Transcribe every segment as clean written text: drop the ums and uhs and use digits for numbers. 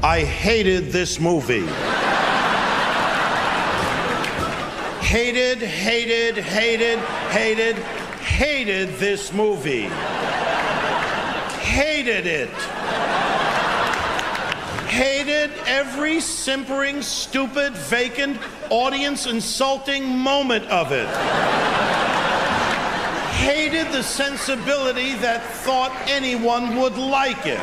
I hated this movie. Hated this movie. Hated it. Hated every simpering, stupid, vacant, audience-insulting moment of it. Hated the sensibility that thought anyone would like it.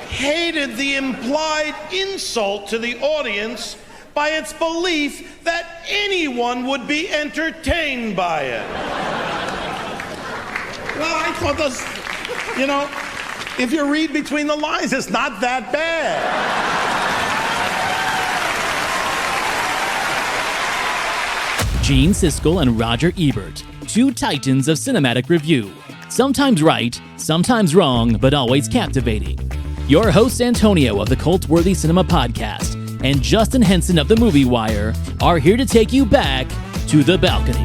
Hated the implied insult to the audience by its belief that anyone would be entertained by it. Well, I thought those, if you read between the lines, it's not that bad. Gene Siskel and Roger Ebert, two titans of cinematic review. Sometimes right, sometimes wrong, but always captivating. Your host Antonio of the Cult-Worthy Cinema Podcast and Justin Henson of the Movie Wire are here to take you back to the balcony.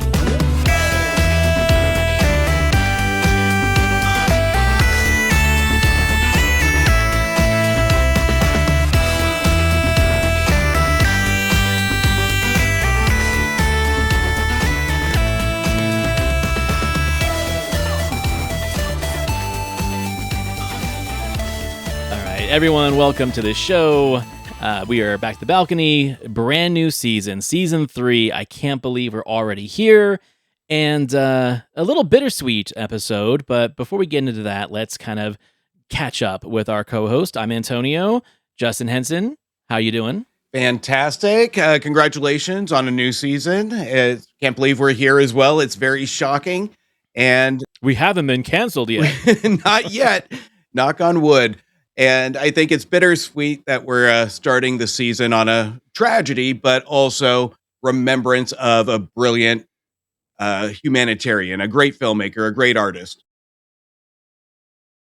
Everyone, welcome to the show. We are back to the balcony, brand new season 3. I can't believe we're already here, and a little bittersweet episode. But before we get into that, let's kind of catch up with our co-host. I'm Antonio. Justin Henson, how you doing? Fantastic. Congratulations on a new season. Can't believe we're here as well. It's very shocking. And we haven't been canceled yet. Not yet. Knock on wood. And I think it's bittersweet that we're starting the season on a tragedy, but also remembrance of a brilliant humanitarian, a great filmmaker, a great artist.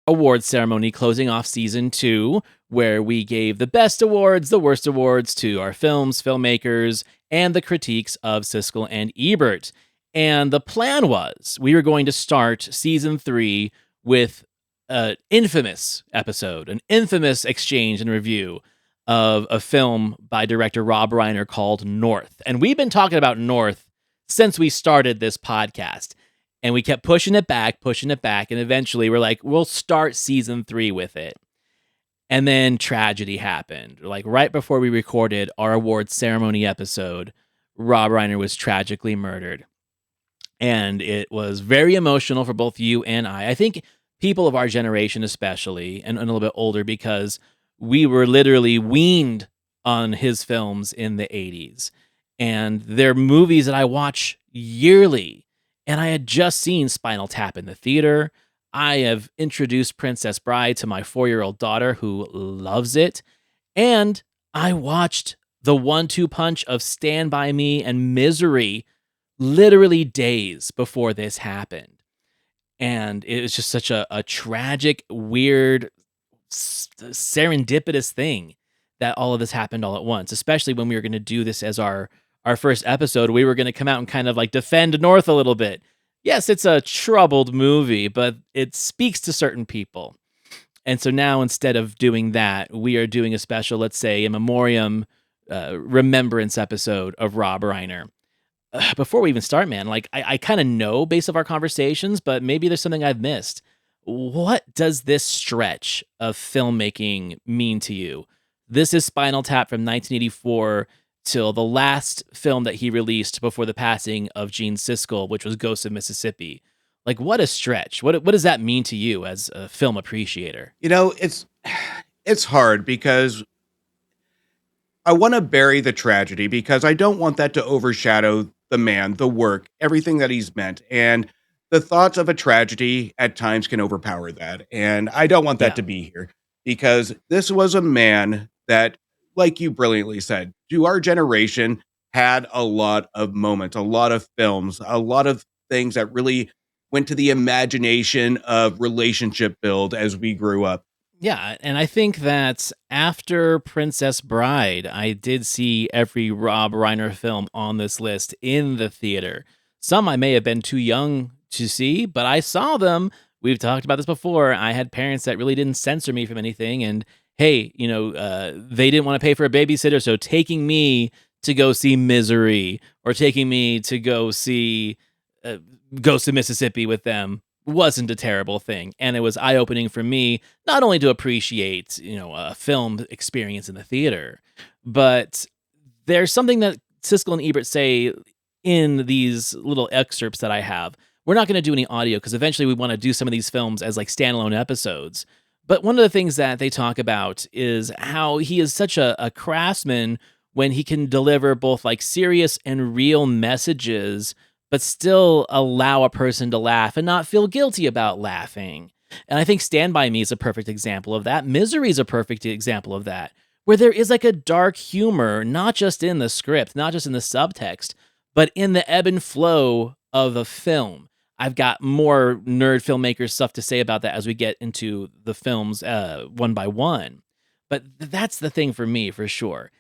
Awards ceremony closing off season 2, where we gave the best awards, the worst awards to our films, filmmakers, and the critiques of Siskel and Ebert. And the plan was we were going to start season 3 with an infamous episode, an infamous exchange and review of a film by director Rob Reiner called North. And we've been talking about North since we started this podcast. And we kept pushing it back. And eventually we're like, we'll start season 3 with it. And then tragedy happened. Like right before we recorded our awards ceremony episode, Rob Reiner was tragically murdered. And it was very emotional for both you and I. I think people of our generation especially, and a little bit older, because we were literally weaned on his films in the 80s. And they're movies that I watch yearly. And I had just seen Spinal Tap in the theater. I have introduced Princess Bride to my 4-year-old daughter who loves it. And I watched the 1-2 punch of Stand By Me and Misery literally days before this happened. And it was just such a tragic, weird, serendipitous thing that all of this happened all at once, especially when we were going to do this as our first episode. We were going to come out and kind of like defend North a little bit. Yes, it's a troubled movie, but it speaks to certain people. And so now instead of doing that, we are doing a special, let's say, in memoriam remembrance episode of Rob Reiner. Before we even start, man, like I kind of know based off our conversations, but maybe there's something I've missed. What does this stretch of filmmaking mean to you? This is Spinal Tap from 1984 till the last film that he released before the passing of Gene Siskel, which was Ghost of Mississippi. Like, what a stretch. What does that mean to you as a film appreciator? It's hard because I want to bury the tragedy because I don't want that to overshadow the man, the work, everything that he's meant. And the thoughts of a tragedy at times can overpower that. And I don't want that to be here because this was a man that, like you brilliantly said, to our generation had a lot of moments, a lot of films, a lot of things that really went to the imagination of relationship build as we grew up. Yeah, and I think that after Princess Bride, I did see every Rob Reiner film on this list in the theater. Some I may have been too young to see, but I saw them. We've talked about this before. I had parents that really didn't censor me from anything, and hey, they didn't want to pay for a babysitter, so taking me to go see Misery or taking me to go see uh, Ghost of Mississippi with them wasn't a terrible thing. And it was eye opening for me, not only to appreciate, a film experience in the theater, but there's something that Siskel and Ebert say in these little excerpts that I have. We're not going to do any audio because eventually we want to do some of these films as like standalone episodes. But one of the things that they talk about is how he is such a craftsman when he can deliver both like serious and real messages, but still allow a person to laugh and not feel guilty about laughing. And I think Stand By Me is a perfect example of that. Misery is a perfect example of that, where there is like a dark humor, not just in the script, not just in the subtext, but in the ebb and flow of the film. I've got more nerd filmmaker stuff to say about that as we get into the films one by one. But that's the thing for me, for sure.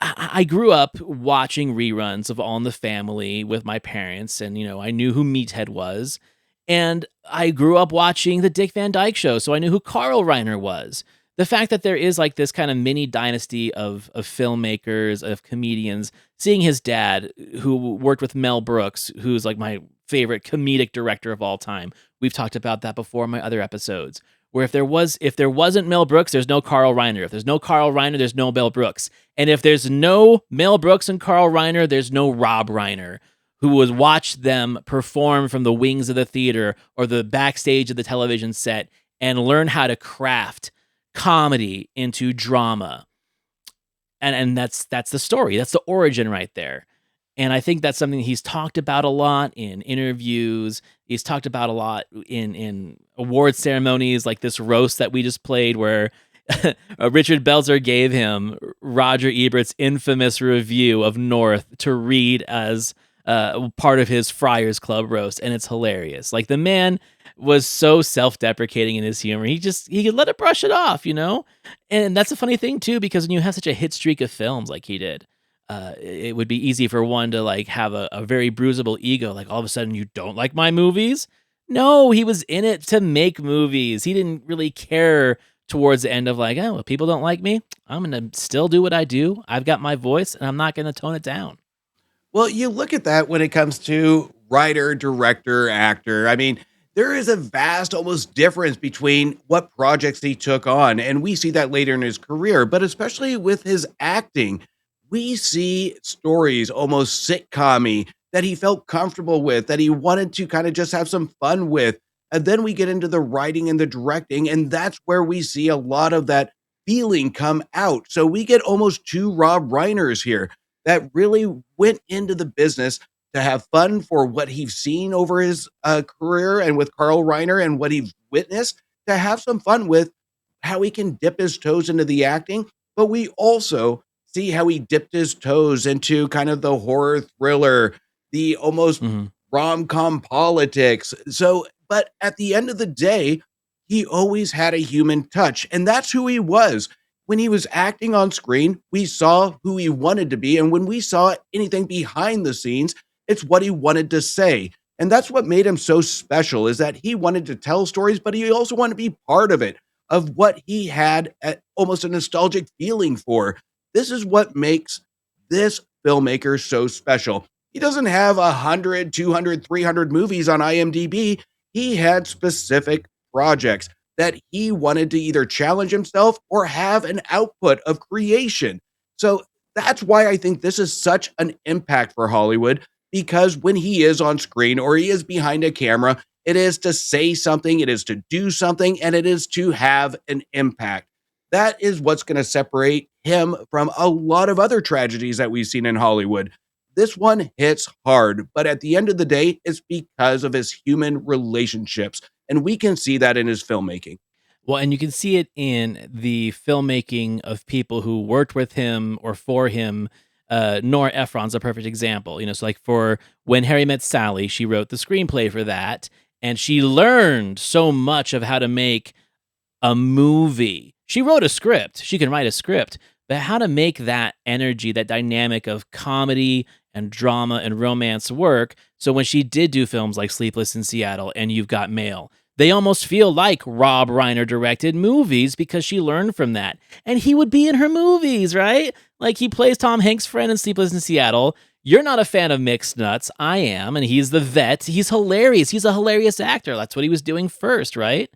I grew up watching reruns of All in the Family with my parents, and I knew who Meathead was, and I grew up watching the Dick Van Dyke Show, so I knew who Carl Reiner was. The fact that there is like this kind of mini dynasty of filmmakers, of comedians, seeing his dad, who worked with Mel Brooks, who's like my favorite comedic director of all time. We've talked about that before in my other episodes. Where if there wasn't Mel Brooks, there's no Carl Reiner. If there's no Carl Reiner, there's no Mel Brooks. And if there's no Mel Brooks and Carl Reiner, there's no Rob Reiner, who would watch them perform from the wings of the theater or the backstage of the television set and learn how to craft comedy into drama. And that's the story. That's the origin right there. And I think that's something he's talked about a lot in interviews. He's talked about a lot in award ceremonies, like this roast that we just played, where Richard Belzer gave him Roger Ebert's infamous review of North to read as part of his Friars Club roast, and it's hilarious. Like, the man was so self-deprecating in his humor. He could let it brush it off, And that's a funny thing too, because when you have such a hit streak of films like he did, it would be easy for one to like have a very bruisable ego. Like, all of a sudden, you don't like my movies? No, he was in it to make movies. He didn't really care towards the end of like, oh, well, people don't like me. I'm going to still do what I do. I've got my voice and I'm not going to tone it down. Well, you look at that when it comes to writer, director, actor. I mean, there is a vast, almost difference between what projects he took on. And we see that later in his career, but especially with his acting, we see stories almost sitcom-y that he felt comfortable with, that he wanted to kind of just have some fun with. And then we get into the writing and the directing, and that's where we see a lot of that feeling come out. So we get almost two Rob Reiners here that really went into the business to have fun for what he's seen over his career and with Carl Reiner and what he's witnessed, to have some fun with how he can dip his toes into the acting. But we also see how he dipped his toes into kind of the horror thriller, the almost rom-com politics. So, but at the end of the day, he always had a human touch, and that's who he was. When he was acting on screen, we saw who he wanted to be. And when we saw anything behind the scenes, it's what he wanted to say. And that's what made him so special, is that he wanted to tell stories, but he also wanted to be part of it, of what he had almost a nostalgic feeling for. This is what makes this filmmaker so special. He doesn't have 100, 200, 300 movies on IMDb. He had specific projects that he wanted to either challenge himself or have an output of creation. So that's why I think this is such an impact for Hollywood, because when he is on screen or he is behind a camera, it is to say something, it is to do something, and it is to have an impact. That is what's going to separate him from a lot of other tragedies that we've seen in Hollywood. This one hits hard, but at the end of the day, it's because of his human relationships. And we can see that in his filmmaking. Well, and you can see it in the filmmaking of people who worked with him or for him. Nora Ephron's a perfect example. So like for When Harry Met Sally, she wrote the screenplay for that, and she learned so much of how to make a movie. She wrote a script. She can write a script, but how to make that energy, that dynamic of comedy and drama and romance work. So when she did do films like Sleepless in Seattle and You've Got Mail, They almost feel like Rob Reiner directed movies because she learned from that. And he would be in her movies, right? Like he plays Tom Hanks' friend in Sleepless in Seattle. You're not a fan of Mixed Nuts. I am. And he's the vet. He's hilarious. He's a hilarious actor. That's what he was doing first, right?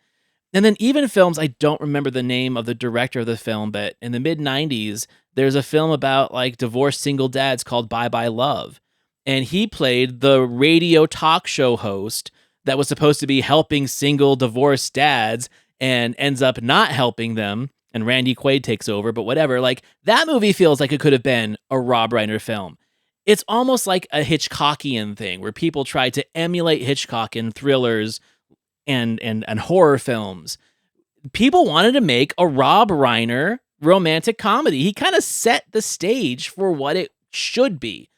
And then even films, I don't remember the name of the director of the film, but in the mid 90s, there's a film about like divorced single dads called Bye Bye Love. And he played the radio talk show host that was supposed to be helping single divorced dads and ends up not helping them. And Randy Quaid takes over, but whatever. Like that movie feels like it could have been a Rob Reiner film. It's almost like a Hitchcockian thing where people try to emulate Hitchcock in thrillers and horror films. People wanted to make a Rob Reiner romantic comedy. He kind of set the stage for what it should be.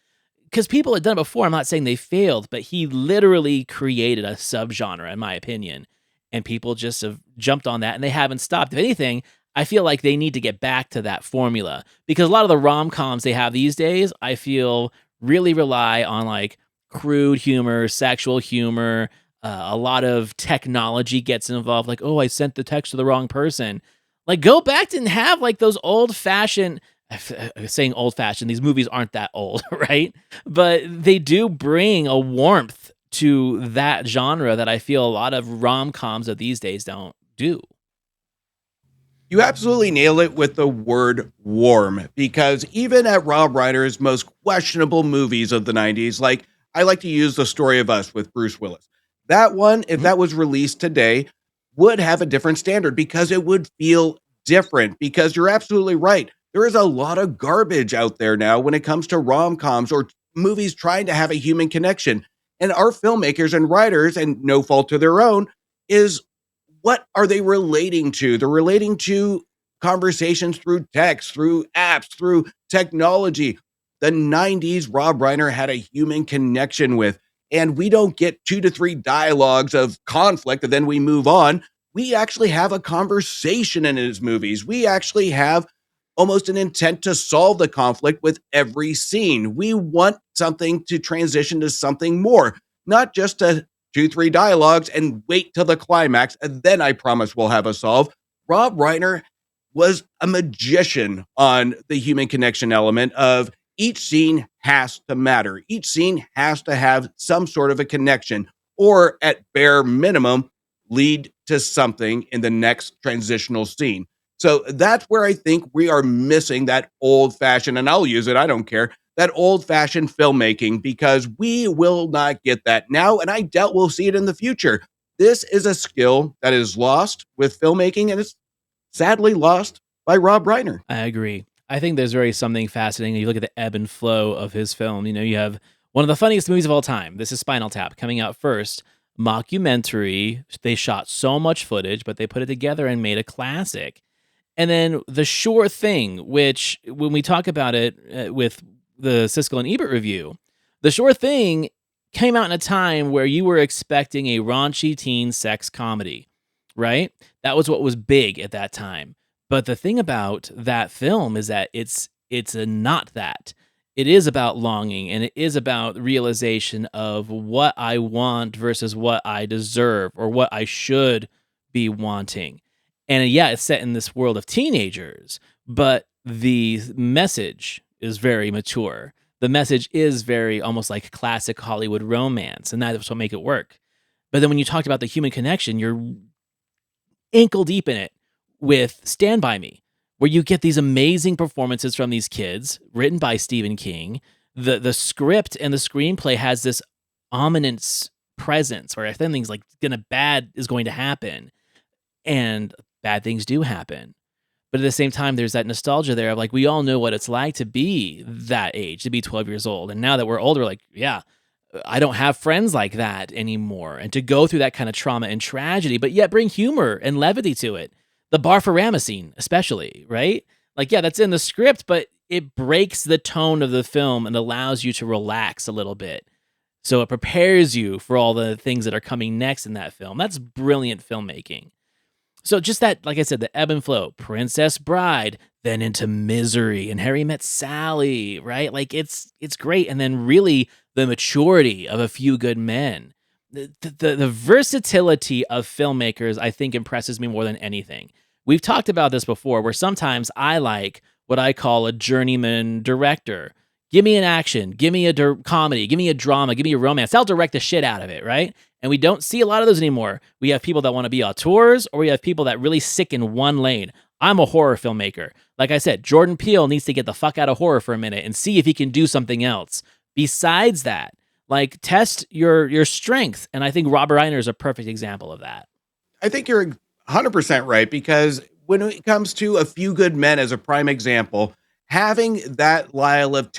Because people had done it before. I'm not saying they failed, but he literally created a subgenre, in my opinion. And people just have jumped on that and they haven't stopped. If anything, I feel like they need to get back to that formula. Because a lot of the rom-coms they have these days, I feel really rely on like crude humor, sexual humor. A lot of technology gets involved. Like, oh, I sent the text to the wrong person. Like, go back and have like those old-fashioned. Saying old-fashioned, these movies aren't that old, right? But they do bring a warmth to that genre that I feel a lot of rom-coms of these days don't do. You absolutely nail it with the word warm, because even at Rob Reiner's most questionable movies of the 90s, like I like to use The Story of Us with Bruce Willis. That one, if that was released today, would have a different standard because it would feel different. Because you're absolutely right. There is a lot of garbage out there now when it comes to rom-coms or movies trying to have a human connection. And our filmmakers and writers, and no fault to their own, is what are they relating to? They're relating to conversations through text, through apps, through technology. The 90s, Rob Reiner had a human connection with, and we don't get 2 to 3 dialogues of conflict and then we move on. We actually have a conversation in his movies. We actually have almost an intent to solve the conflict with every scene. We want something to transition to something more, not just to 2, 3 dialogues and wait till the climax, and then I promise we'll have a solve. Rob Reiner was a magician on the human connection element of each scene has to matter. Each scene has to have some sort of a connection, or at bare minimum, lead to something in the next transitional scene. So that's where I think we are missing that old fashioned, and I'll use it, I don't care, that old fashioned filmmaking, because we will not get that now. And I doubt we'll see it in the future. This is a skill that is lost with filmmaking, and it's sadly lost by Rob Reiner. I agree. I think there's very something fascinating. You look at the ebb and flow of his film. You know, you have one of the funniest movies of all time. This is Spinal Tap coming out first. Mockumentary. They shot so much footage, but they put it together and made a classic. And then The Sure Thing, which when we talk about it with the Siskel and Ebert review, The Sure Thing came out in a time where you were expecting a raunchy teen sex comedy, right? That was what was big at that time. But the thing about that film is that it's not that. It is about longing, and it is about realization of what I want versus what I deserve or what I should be wanting. And yeah, it's set in this world of teenagers, but the message is very mature. The message is very almost like classic Hollywood romance, and that's what make it work. But then when you talked about the human connection, you're ankle deep in it with Stand By Me, where you get these amazing performances from these kids, written by Stephen King. The script and the screenplay has this ominous presence where something's like bad is going to happen, and bad things do happen. But at the same time, there's that nostalgia there of like, we all know what it's like to be that age, to be 12 years old. And now that we're older, like, yeah, I don't have friends like that anymore. And to go through that kind of trauma and tragedy, but yet bring humor and levity to it. The Barfarama scene, especially, right? Like, yeah, that's in the script, but it breaks the tone of the film and allows you to relax a little bit. So it prepares you for all the things that are coming next in that film. That's brilliant filmmaking. So just that, like I said, the ebb and flow, Princess Bride, then into Misery and Harry Met Sally, right? Like it's great. And then really the maturity of A Few Good Men. the versatility of filmmakers, I think, impresses me more than anything. We've talked about this before, where sometimes I like what I call a journeyman director. Give me an action, give me a comedy, give me a drama, give me a romance. I'll direct the shit out of it, right? And we don't see a lot of those anymore. We have people that want to be auteurs, or we have people that really stick in one lane. I'm a horror filmmaker. Like I said, Jordan Peele needs to get the fuck out of horror for a minute and see if he can do something else. Besides that, like, test your strength. And I think Rob Reiner is a perfect example of that. I think you're 100% right, because when it comes to A Few Good Men as a prime example, having that level of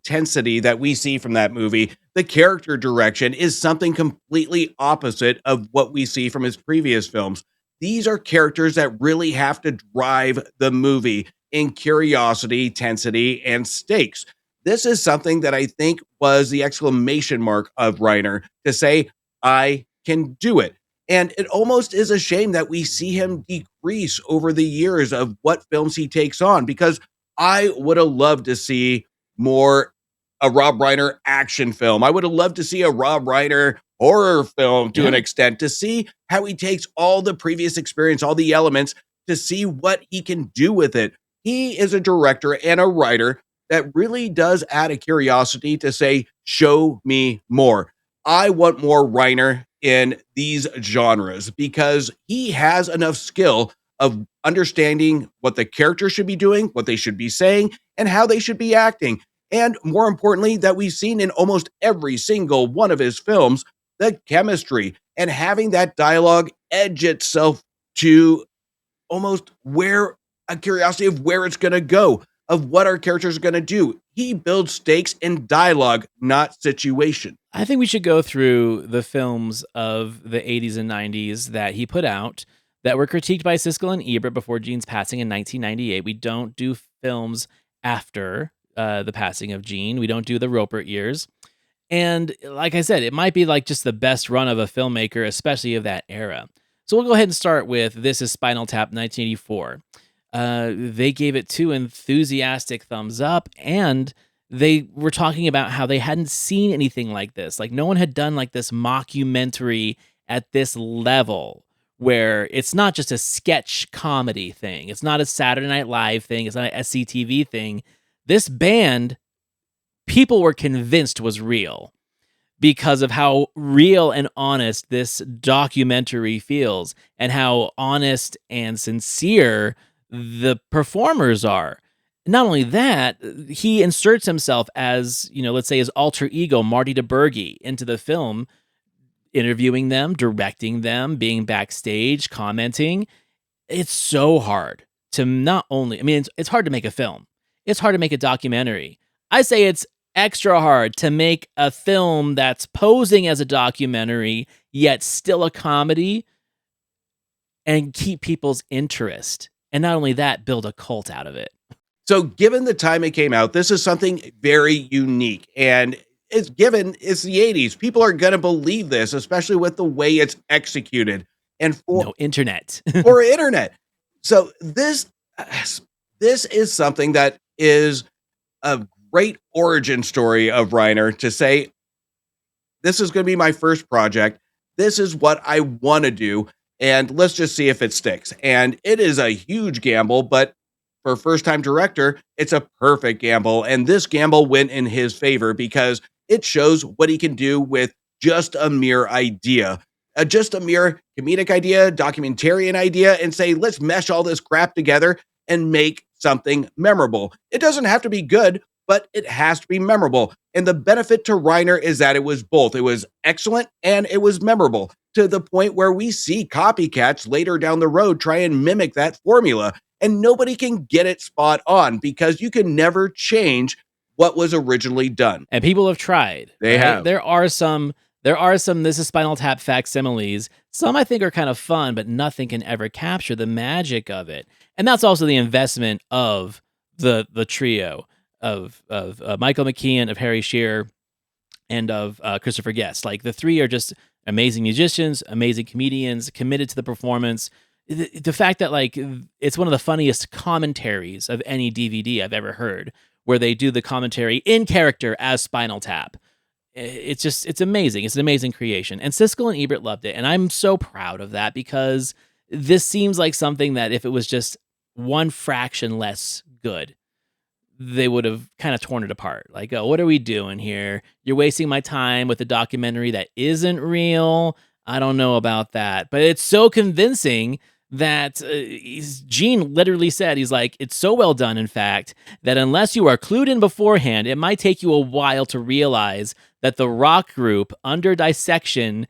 tensity that we see from that movie, the character direction is something completely opposite of what we see from his previous films. These are characters that really have to drive the movie in curiosity, tensity, and stakes. This is something that I think was the exclamation mark of Reiner to say, I can do it. And it almost is a shame that we see him decrease over the years of what films he takes on, because I would have loved to see more a Rob Reiner action film. I would have loved to see a Rob Reiner horror film to an extent, to see how he takes all the previous experience, all the elements, to see what he can do with it. He is a director and a writer that really does add a curiosity to say, show me more. I want more Reiner in these genres, because he has enough skill of understanding what the character should be doing, what they should be saying, and how they should be acting. And more importantly, that we've seen in almost every single one of his films, the chemistry and having that dialogue edge itself to almost where a curiosity of where it's going to go, of what our characters are going to do. He builds stakes in dialogue, not situation. I think we should go through the films of the 80s and 90s that he put out that were critiqued by Siskel and Ebert before Gene's passing in 1998. We don't do films after the passing of Gene. We don't do the Roper years. And like I said, it might be like just the best run of a filmmaker, especially of that era. So we'll go ahead and start with This is Spinal Tap, 1984. They gave it 2 enthusiastic thumbs up, and they were talking about how they hadn't seen anything like this. Like, no one had done like this mockumentary at this level, where it's not just a sketch comedy thing. It's not a Saturday Night Live thing. It's not an SCTV thing. This band, people were convinced was real because of how real and honest this documentary feels, and how honest and sincere the performers are. Not only that, he inserts himself as, let's say his alter ego, Marty DeBurgi, into the film, interviewing them, directing them, being backstage, commenting. It's so hard to not only, it's hard to make a film. It's hard to make a documentary. I say it's extra hard to make a film that's posing as a documentary, yet still a comedy, and keep people's interest. And not only that, build a cult out of it. So given the time it came out, this is something very unique. And it's the 80s. People are going to believe this, especially with the way it's executed. And for no internet. for internet. So this is something that is a great origin story of Reiner, to say, this is going to be my first project. This is what I want to do. And let's just see if it sticks. And it is a huge gamble, but for a first-time director, it's a perfect gamble. And this gamble went in his favor, because it shows what he can do with just a mere idea, just a mere comedic idea, documentarian idea, and say, let's mesh all this crap together and make something memorable. It doesn't have to be good, but it has to be memorable. And the benefit to Reiner is that it was both. It was excellent and it was memorable, to the point where we see copycats later down the road try and mimic that formula. And nobody can get it spot on, because you can never change what was originally done. And people have tried. They have. There are some This is Spinal Tap facsimiles. Some I think are kind of fun, but nothing can ever capture the magic of it. And that's also the investment of the trio of Michael McKean, of Harry Shearer, and of Christopher Guest. Like, the three are just amazing musicians, amazing comedians, committed to the performance. The fact that, like, it's one of the funniest commentaries of any DVD I've ever heard, where they do the commentary in character as Spinal Tap. It's amazing. It's an amazing creation. And Siskel and Ebert loved it. And I'm so proud of that because this seems like something that if it was just one fraction less good, they would have kind of torn it apart. Like, oh, what are we doing here? You're wasting my time with a documentary that isn't real. I don't know about that. But it's so convincing that Gene literally said, he's like, it's so well done, in fact, that unless you are clued in beforehand, it might take you a while to realize that the rock group under dissection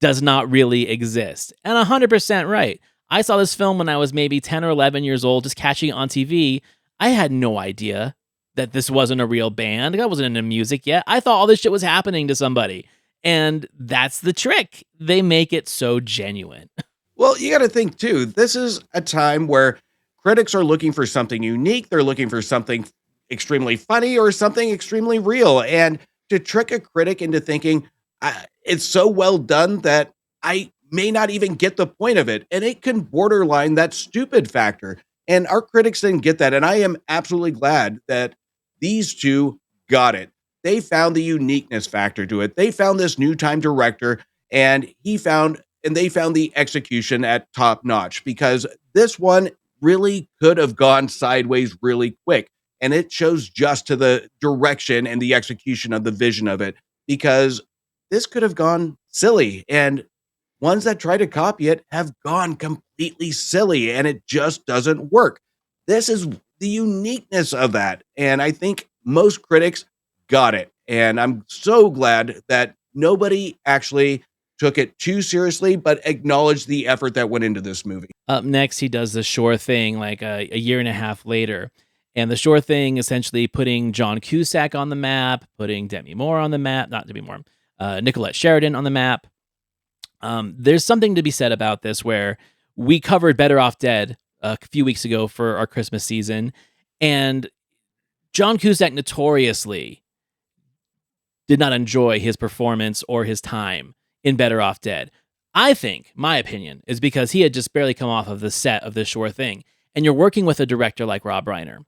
does not really exist. And 100% right. I saw this film when I was maybe 10 or 11 years old, just catching it on TV. I had no idea that this wasn't a real band. I wasn't into music yet. I thought all this shit was happening to somebody. And that's the trick. They make it so genuine. Well, you got to think too, this is a time where critics are looking for something unique. They're looking for something extremely funny or something extremely real. And to trick a critic into thinking it's so well done that I may not even get the point of it. And it can borderline that stupid factor. And our critics didn't get that. And I am absolutely glad that these two got it. They found the uniqueness factor to it. They found this new time director and they found the execution at top notch because this one really could have gone sideways really quick. And it shows just to the direction and the execution of the vision of it because this could have gone silly. And ones that try to copy it have gone completely silly and it just doesn't work. This is the uniqueness of that. And I think most critics got it. And I'm so glad that nobody actually took it too seriously, but acknowledged the effort that went into this movie. Up next, he does the Sure Thing like a year and a half later. And the Sure Thing essentially putting John Cusack on the map, putting Demi Moore on the map, not Demi Moore, Nicolette Sheridan on the map. There's something to be said about this where we covered Better Off Dead a few weeks ago for our Christmas season. And John Cusack notoriously did not enjoy his performance or his time in Better Off Dead. I think, my opinion, is because he had just barely come off of the set of this Sure Thing. And you're working with a director like Rob Reiner.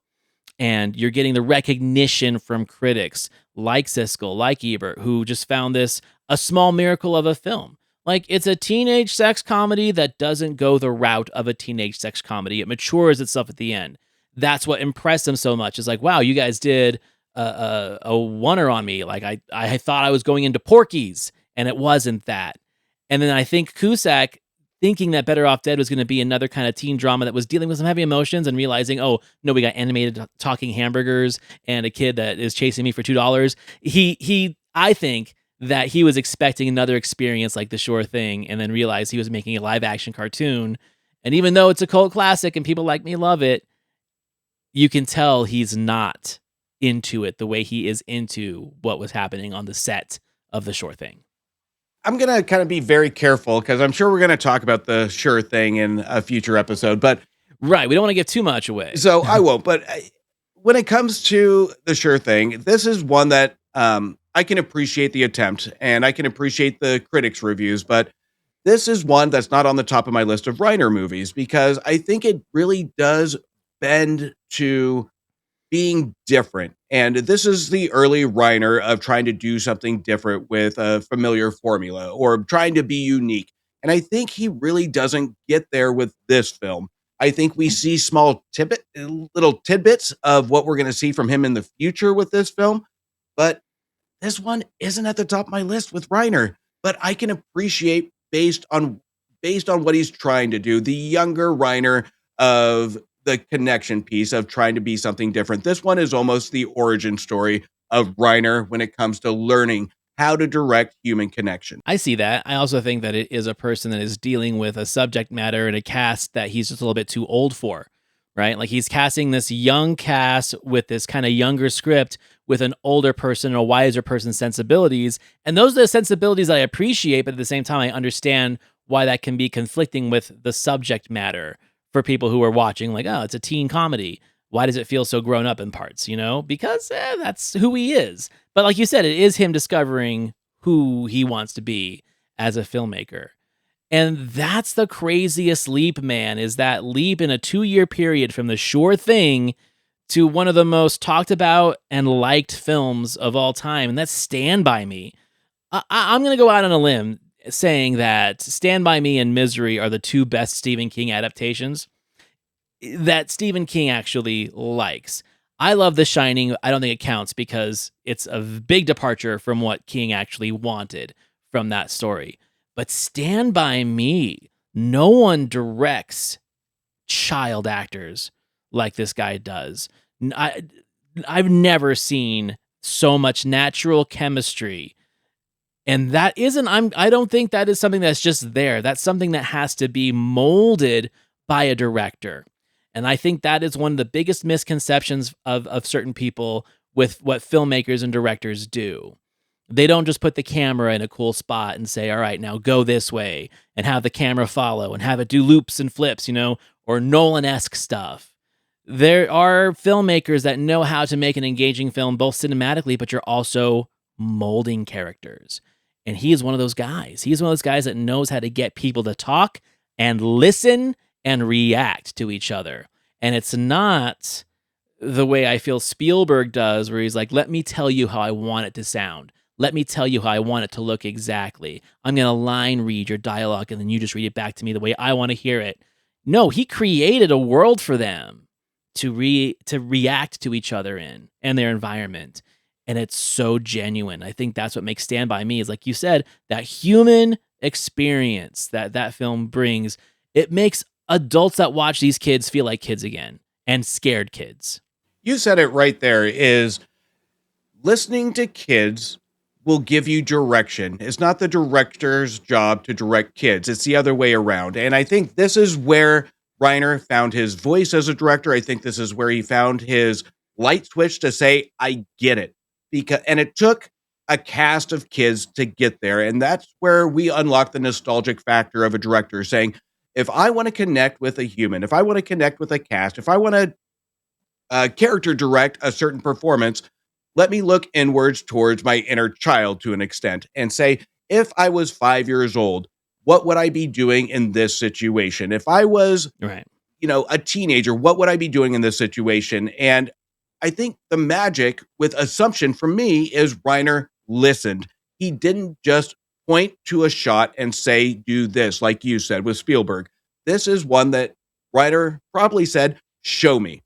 And you're getting the recognition from critics like Siskel, like Ebert, who just found this a small miracle of a film. Like, it's a teenage sex comedy that doesn't go the route of a teenage sex comedy. It matures itself at the end. That's what impressed them so much. It's like, wow, you guys did a oneer on me. Like, I thought I was going into Porky's, and it wasn't that. And then I think Cusack, thinking that Better Off Dead was going to be another kind of teen drama that was dealing with some heavy emotions and realizing, oh, no, we got animated talking hamburgers and a kid that is chasing me for $2. I think that he was expecting another experience like The Sure Thing and then realized he was making a live action cartoon. And even though it's a cult classic and people like me love it, you can tell he's not into it the way he is into what was happening on the set of The Sure Thing. I'm going to kind of be very careful because I'm sure we're going to talk about The Sure Thing in a future episode, but right. We don't want to give too much away. So I won't, but when it comes to The Sure Thing, this is one that I can appreciate the attempt and I can appreciate the critics' reviews, but this is one that's not on the top of my list of Reiner movies because I think it really does bend to being different. And this is the early Reiner of trying to do something different with a familiar formula or trying to be unique. And I think he really doesn't get there with this film. I think we see little tidbits of what we're going to see from him in the future with this film. But this one isn't at the top of my list with Reiner. But I can appreciate based on what he's trying to do, the younger Reiner of the connection piece of trying to be something different. This one is almost the origin story of Reiner when it comes to learning how to direct human connection. I see that. I also think that it is a person that is dealing with a subject matter and a cast that he's just a little bit too old for, right? Like he's casting this young cast with this kind of younger script with an older person and a wiser person's sensibilities. And those are the sensibilities I appreciate, but at the same time, I understand why that can be conflicting with the subject matter for people who are watching, like, oh, it's a teen comedy. Why does it feel so grown up in parts, Because that's who he is. But like you said, it is him discovering who he wants to be as a filmmaker. And that's the craziest leap, man, is that leap in a 2-year period from The Sure Thing to one of the most talked about and liked films of all time, and that's Stand By Me. I'm going to go out on a limb saying that Stand By Me and Misery are the two best Stephen King adaptations that Stephen King actually likes. I love The Shining. I don't think it counts because it's a big departure from what King actually wanted from that story. But Stand By Me, no one directs child actors like this guy does. I've never seen so much natural chemistry. And that isn't, I don't think that is something that's just there. That's something that has to be molded by a director. And I think that is one of the biggest misconceptions of certain people with what filmmakers and directors do. They don't just put the camera in a cool spot and say, all right, now go this way, and have the camera follow and have it do loops and flips, or Nolan-esque stuff. There are filmmakers that know how to make an engaging film, both cinematically, but you're also molding characters. And he is one of those guys. He's one of those guys that knows how to get people to talk and listen and react to each other. And it's not the way I feel Spielberg does, where he's like, let me tell you how I want it to sound. Let me tell you how I want it to look exactly. I'm going to line read your dialogue, and then you just read it back to me the way I want to hear it. No, he created a world for them to react to each other in and their environment. And it's so genuine. I think that's what makes Stand By Me is, like you said, that human experience that film brings. It makes adults that watch these kids feel like kids again, and scared kids. You said it right there, is listening to kids will give you direction. It's not the director's job to direct kids. It's the other way around. And I think this is where Reiner found his voice as a director. I think this is where he found his light switch to say, I get it. And it took a cast of kids to get there. And that's where we unlock the nostalgic factor of a director saying, if I want to connect with a human, if I want to connect with a cast, if I want to character direct a certain performance, let me look inwards towards my inner child to an extent and say, if I was 5 years old, what would I be doing in this situation? If I was, Right. A teenager, what would I be doing in this situation? And I think the magic with Assumption for me is Reiner listened. He didn't just point to a shot and say, do this, like you said with Spielberg. This is one that Reiner probably said, show me.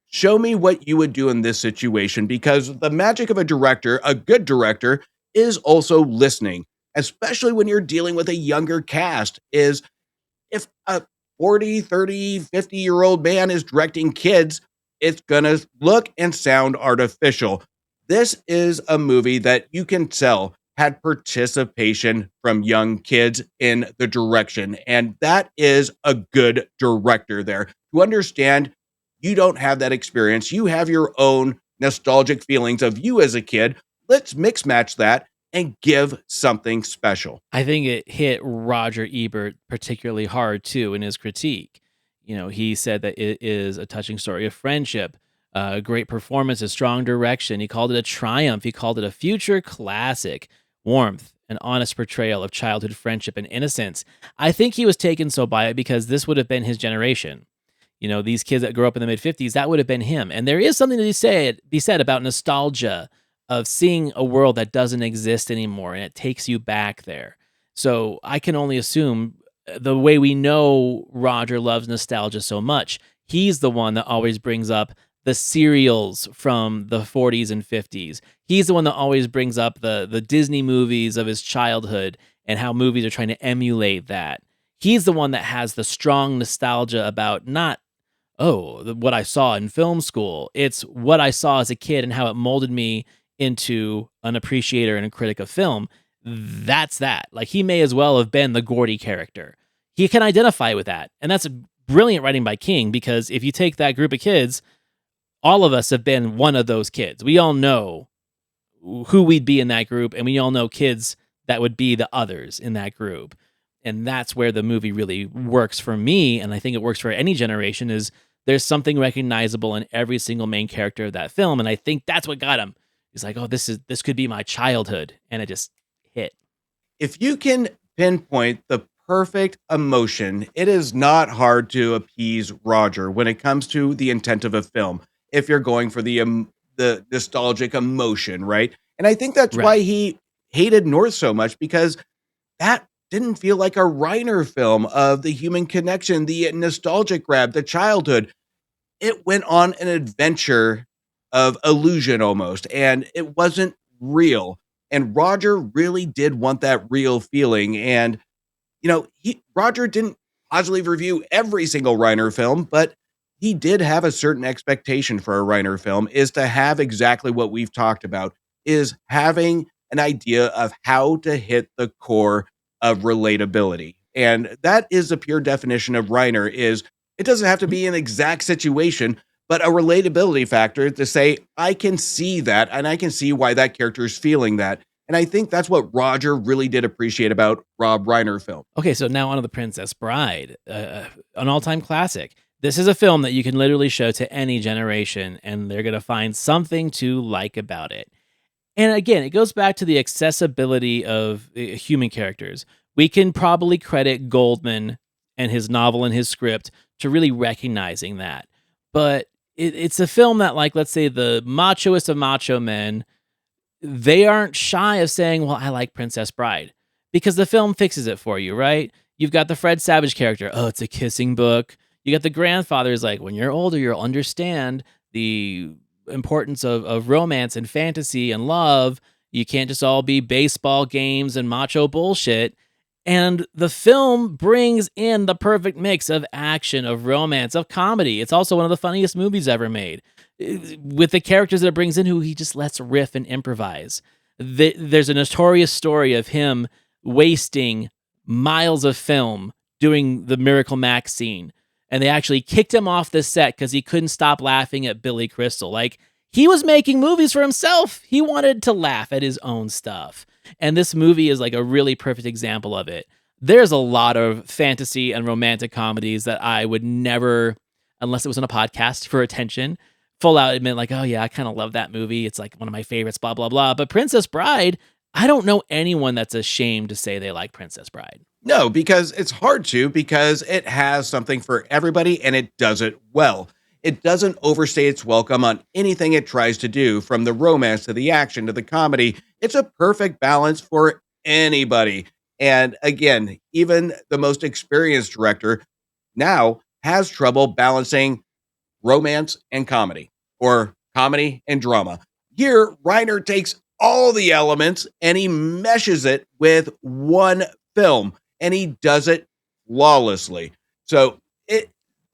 Show me what you would do in this situation, because the magic of a director, a good director, is also listening, especially when you're dealing with a younger cast, is if a 40, 30, 50-year-old man is directing kids, it's going to look and sound artificial. This is a movie that you can tell had participation from young kids in the direction. And that is a good director there. To understand you don't have that experience, you have your own nostalgic feelings of you as a kid. Let's mix match that and give something special. I think it hit Roger Ebert particularly hard too in his critique. He said that it is a touching story of friendship, a great performance, a strong direction. He called it a triumph. He called it a future classic, warmth, an honest portrayal of childhood friendship and innocence. I think he was taken so by it because this would have been his generation. These kids that grew up in the mid-50s, that would have been him. And there is something to be said about nostalgia of seeing a world that doesn't exist anymore, and it takes you back there. So I can only assume the way we know Roger loves nostalgia so much, he's the one that always brings up the serials from the 40s and 50s. He's the one that always brings up the Disney movies of his childhood and how movies are trying to emulate that. He's the one that has the strong nostalgia about not, what I saw in film school. It's what I saw as a kid and how it molded me into an appreciator and a critic of film. That's that. Like, he may as well have been the Gordy character. He can identify with that. And that's brilliant writing by King, because if you take that group of kids, all of us have been one of those kids. We all know who we'd be in that group, and we all know kids that would be the others in that group. And that's where the movie really works for me, and I think it works for any generation, is there's something recognizable in every single main character of that film, and I think that's what got him. He's like, this could be my childhood, and it just hit. If you can pinpoint the perfect emotion, it is not hard to appease Roger when it comes to the intent of a film. if you're going for the nostalgic emotion, right? And I think that's why Right. he hated North so much, because that didn't feel like a Reiner film of the human connection, the nostalgic grab, the childhood. It went on an adventure of illusion almost, and it wasn't real. And Roger really did want that real feeling. And Roger didn't positively review every single Reiner film, but he did have a certain expectation for a Reiner film, is to have exactly what we've talked about, is having an idea of how to hit the core of relatability. And that is the pure definition of Reiner. Is it doesn't have to Mhm. be an exact situation, but a relatability factor to say, I can see that and I can see why that character is feeling that. And I think that's what Roger really did appreciate about Rob Reiner film. Okay, so now on to The Princess Bride, an all-time classic. This is a film that you can literally show to any generation, and they're gonna find something to like about it. And again, it goes back to the accessibility of human characters. We can probably credit Goldman and his novel and his script to really recognizing that. But it's a film that, like, let's say the machoist of macho men, they aren't shy of saying, "Well, I like Princess Bride," because the film fixes it for you, right? You've got the Fred Savage character. Oh, it's a kissing book. You got the grandfather's like, when you're older, you'll understand the importance of romance and fantasy and love. You can't just all be baseball games and macho bullshit. And the film brings in the perfect mix of action, of romance, of comedy. It's also one of the funniest movies ever made, with the characters that it brings in who he just lets riff and improvise. There's a notorious story of him wasting miles of film doing the Miracle Max scene. And they actually kicked him off the set because he couldn't stop laughing at Billy Crystal. Like, he was making movies for himself. He wanted to laugh at his own stuff. And this movie is like a really perfect example of it. There's a lot of fantasy and romantic comedies that I would never, unless it was on a podcast for attention, full out admit, like, oh yeah, I kind of love that movie. It's like one of my favorites, blah, blah, blah. But Princess Bride, I don't know anyone that's ashamed to say they like Princess Bride. No, because it's hard to, because it has something for everybody and it does it well. It doesn't overstay its welcome on anything it tries to do, from the romance to the action to the comedy. It's a perfect balance for anybody. And again, even the most experienced director now has trouble balancing romance and comedy, or comedy and drama. Here, Reiner takes all the elements and he meshes it with one film, and he does it flawlessly. So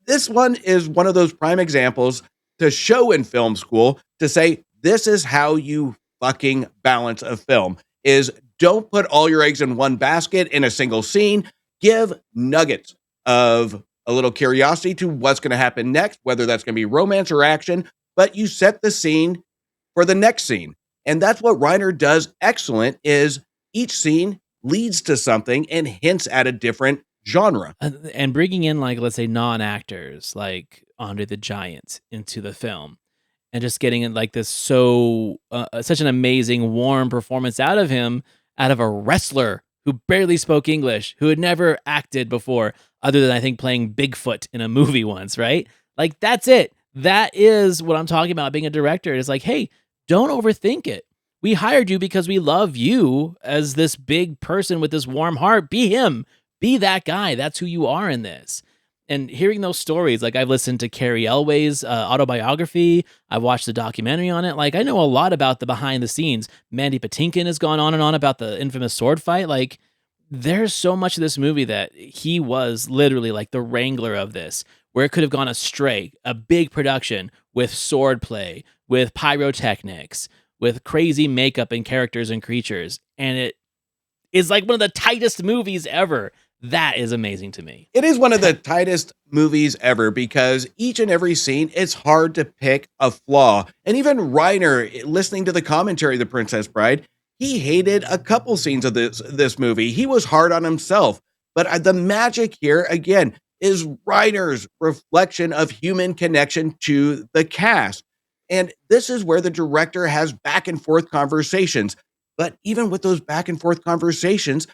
this one is one of those prime examples to show in film school, to say this is how you fucking balance a film. Is don't put all your eggs in one basket in a single scene. Give nuggets of a little curiosity to what's going to happen next, whether that's going to be romance or action, but you set the scene for the next scene. And that's what Reiner does excellent, is each scene leads to something and hints at a different genre. And bringing in, like, let's say non-actors like Andre the Giant into the film, and just getting it like this, such an amazing warm performance out of him, out of a wrestler who barely spoke English, who had never acted before, other than I think playing Bigfoot in a movie once, right? Like, that's it. That is what I'm talking about being a director. It's like, hey, don't overthink it. We hired you because we love you as this big person with this warm heart. Be him. Be that guy. That's who you are in this. And hearing those stories, like, I've listened to Carrie Elway's autobiography. I've watched the documentary on it. Like, I know a lot about the behind the scenes. Mandy Patinkin has gone on and on about the infamous sword fight. Like, there's so much of this movie that he was literally like the wrangler of this, where it could have gone astray. A big production with sword play, with pyrotechnics, with crazy makeup and characters and creatures. And it is like one of the tightest movies ever. That is amazing to me. It is one of the tightest movies ever, because each and every scene, it's hard to pick a flaw. And even Reiner, listening to the commentary of The Princess Bride, he hated a couple scenes of this movie. He was hard on himself. But the magic here, again, is Reiner's reflection of human connection to the cast. And this is where the director has back and forth conversations. But even with those back and forth conversations,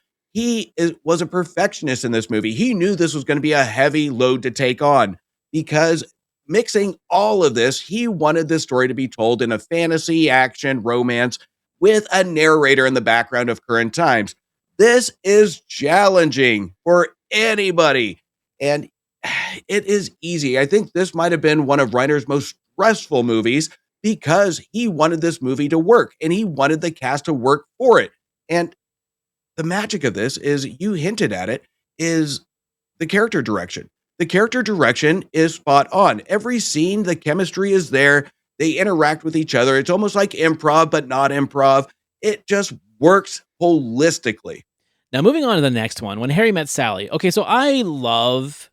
was a perfectionist in this movie. He knew this was going to be a heavy load to take on, because mixing all of this, he wanted this story to be told in a fantasy, action, romance with a narrator in the background of current times. This is challenging for anybody. And it is easy. I think this might have been one of Reiner's most stressful movies because he wanted this movie to work and he wanted the cast to work for it. And the magic of this is, you hinted at it, is the character direction. The character direction is spot on. Every scene, the chemistry is there. They interact with each other. It's almost like improv, but not improv. It just works holistically. Now, moving on to the next one, When Harry Met Sally. Okay, so I love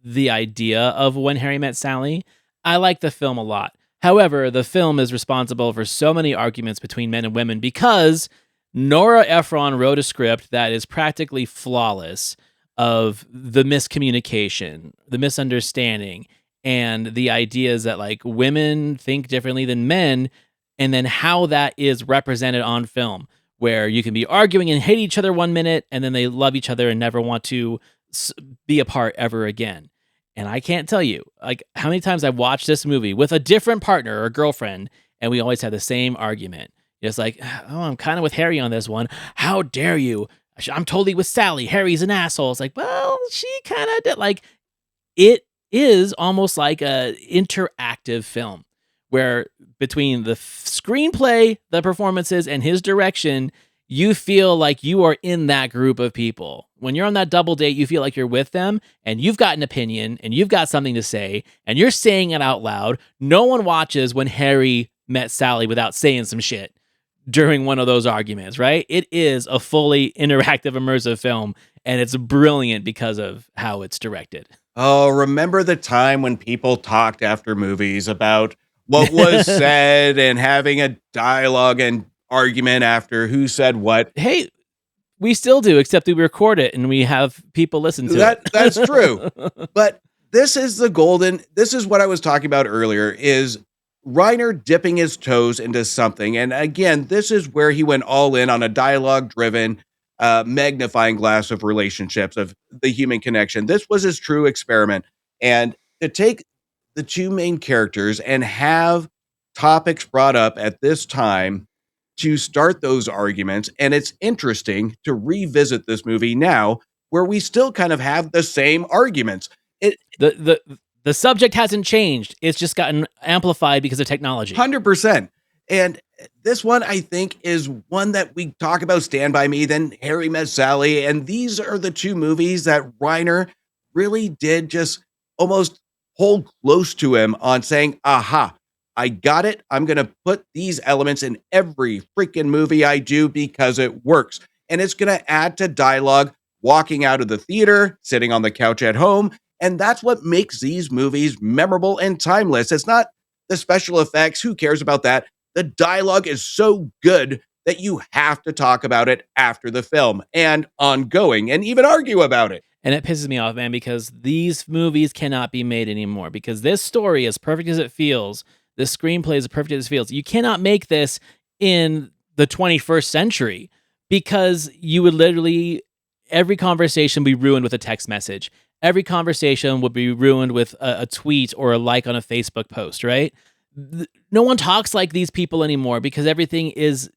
the idea of When Harry Met Sally. I like the film a lot. However, the film is responsible for so many arguments between men and women because Nora Ephron wrote a script that is practically flawless of the miscommunication, the misunderstanding, and the ideas that like women think differently than men, and then how that is represented on film, where you can be arguing and hate each other one minute, and then they love each other and never want to be apart ever again. And I can't tell you, like, how many times I've watched this movie with a different partner or girlfriend, and we always have the same argument. It's like, oh, I'm kind of with Harry on this one. How dare you? I'm totally with Sally. Harry's an asshole. It's like, well, she kind of did. Like, it is almost like a interactive film where between the screenplay, the performances, and his direction, you feel like you are in that group of people. When you're on that double date, you feel like you're with them and you've got an opinion and you've got something to say and you're saying it out loud. No one watches When Harry Met Sally without saying some shit during one of those arguments, right? It is a fully interactive, immersive film, and it's brilliant because of how it's directed. Oh, remember the time when people talked after movies about what was said and having a dialogue and argument after who said what? Hey, we still do, except we record it and we have people listen to it. That's true. But this is this is what I was talking about earlier, is Reiner dipping his toes into something. And again, this is where he went all in on a dialogue-driven magnifying glass of relationships, of the human connection. This was his true experiment. And to take the two main characters and have topics brought up at this time to start those arguments. And it's interesting to revisit this movie now where we still kind of have the same arguments. The subject hasn't changed. It's just gotten amplified because of technology. 100%. And this one, I think, is one that we talk about, Stand By Me, then Harry Met Sally. And these are the two movies that Reiner really did just almost hold close to him on saying, aha, I got it. I'm going to put these elements in every freaking movie I do because it works. And it's going to add to dialogue, walking out of the theater, sitting on the couch at home. And that's what makes these movies memorable and timeless. It's not the special effects. Who cares about that? The dialogue is so good that you have to talk about it after the film and ongoing and even argue about it. And it pisses me off, man, because these movies cannot be made anymore because this story, as perfect as it feels, this screenplay is as perfect as it feels. You cannot make this in the 21st century because you would literally, every conversation be ruined with a text message. Every conversation would be ruined with a tweet or a like on a Facebook post, right? No one talks like these people anymore because everything is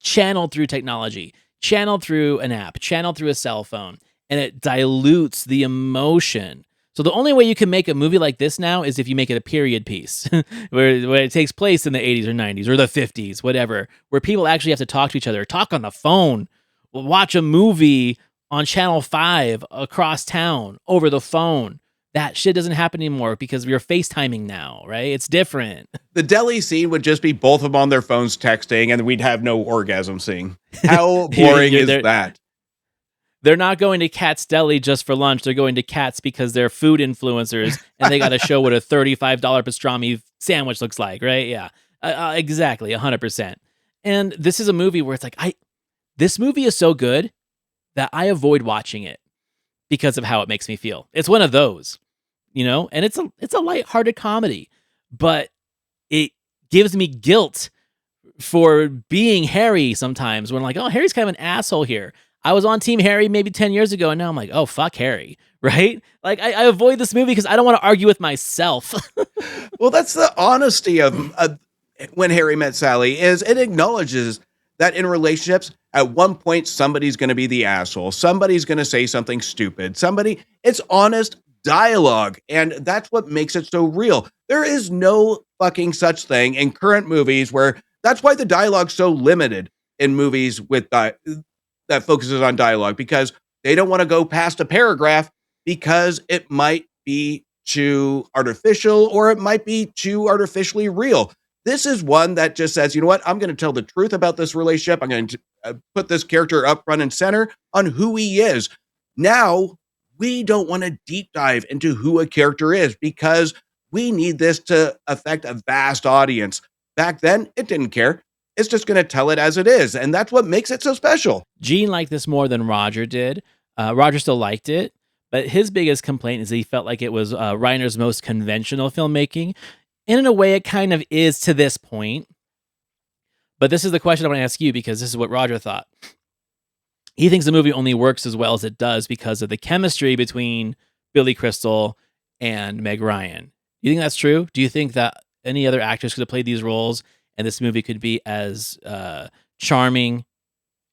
channeled through technology, channeled through an app, channeled through a cell phone, and it dilutes the emotion. So the only way you can make a movie like this now is if you make it a period piece, where it takes place in the 80s or 90s or the 50s, whatever, where people actually have to talk to each other, talk on the phone, watch a movie on Channel 5 across town over the phone. That shit doesn't happen anymore because we're FaceTiming now, right? It's different. The deli scene would just be both of them on their phones texting and we'd have no orgasm scene. How boring is that? They're not going to Kat's Deli just for lunch. They're going to Kat's because they're food influencers and they got to show what a $35 pastrami sandwich looks like, right? Yeah, exactly, 100%. And this is a movie where it's like, this movie is so good that I avoid watching it because of how it makes me feel. It's one of those, and it's a lighthearted comedy, but it gives me guilt for being Harry sometimes when I'm like, oh, Harry's kind of an asshole here. I was on Team Harry maybe 10 years ago, and now I'm like, oh, fuck Harry, right? Like, I avoid this movie because I don't want to argue with myself. Well, that's the honesty of When Harry Met Sally, is it acknowledges that in relationships, at one point, somebody's going to be the asshole. Somebody's going to say something stupid. It's honest dialogue. And that's what makes it so real. There is no fucking such thing in current movies where that's why the dialogue's so limited in movies that focuses on dialogue, because they don't want to go past a paragraph because it might be too artificial or it might be too artificially real. This is one that just says, you know what? I'm going to tell the truth about this relationship. I'm going to put this character up front and center on who he is. Now, we don't want to deep dive into who a character is because we need this to affect a vast audience. Back then, it didn't care. It's just going to tell it as it is. And that's what makes it so special. Gene liked this more than Roger did. Roger still liked it, but his biggest complaint is he felt like it was Reiner's most conventional filmmaking. And in a way, it kind of is to this point. But this is the question I want to ask you, because this is what Roger thought. He thinks the movie only works as well as it does because of the chemistry between Billy Crystal and Meg Ryan. You think that's true? Do you think that any other actors could have played these roles and this movie could be as charming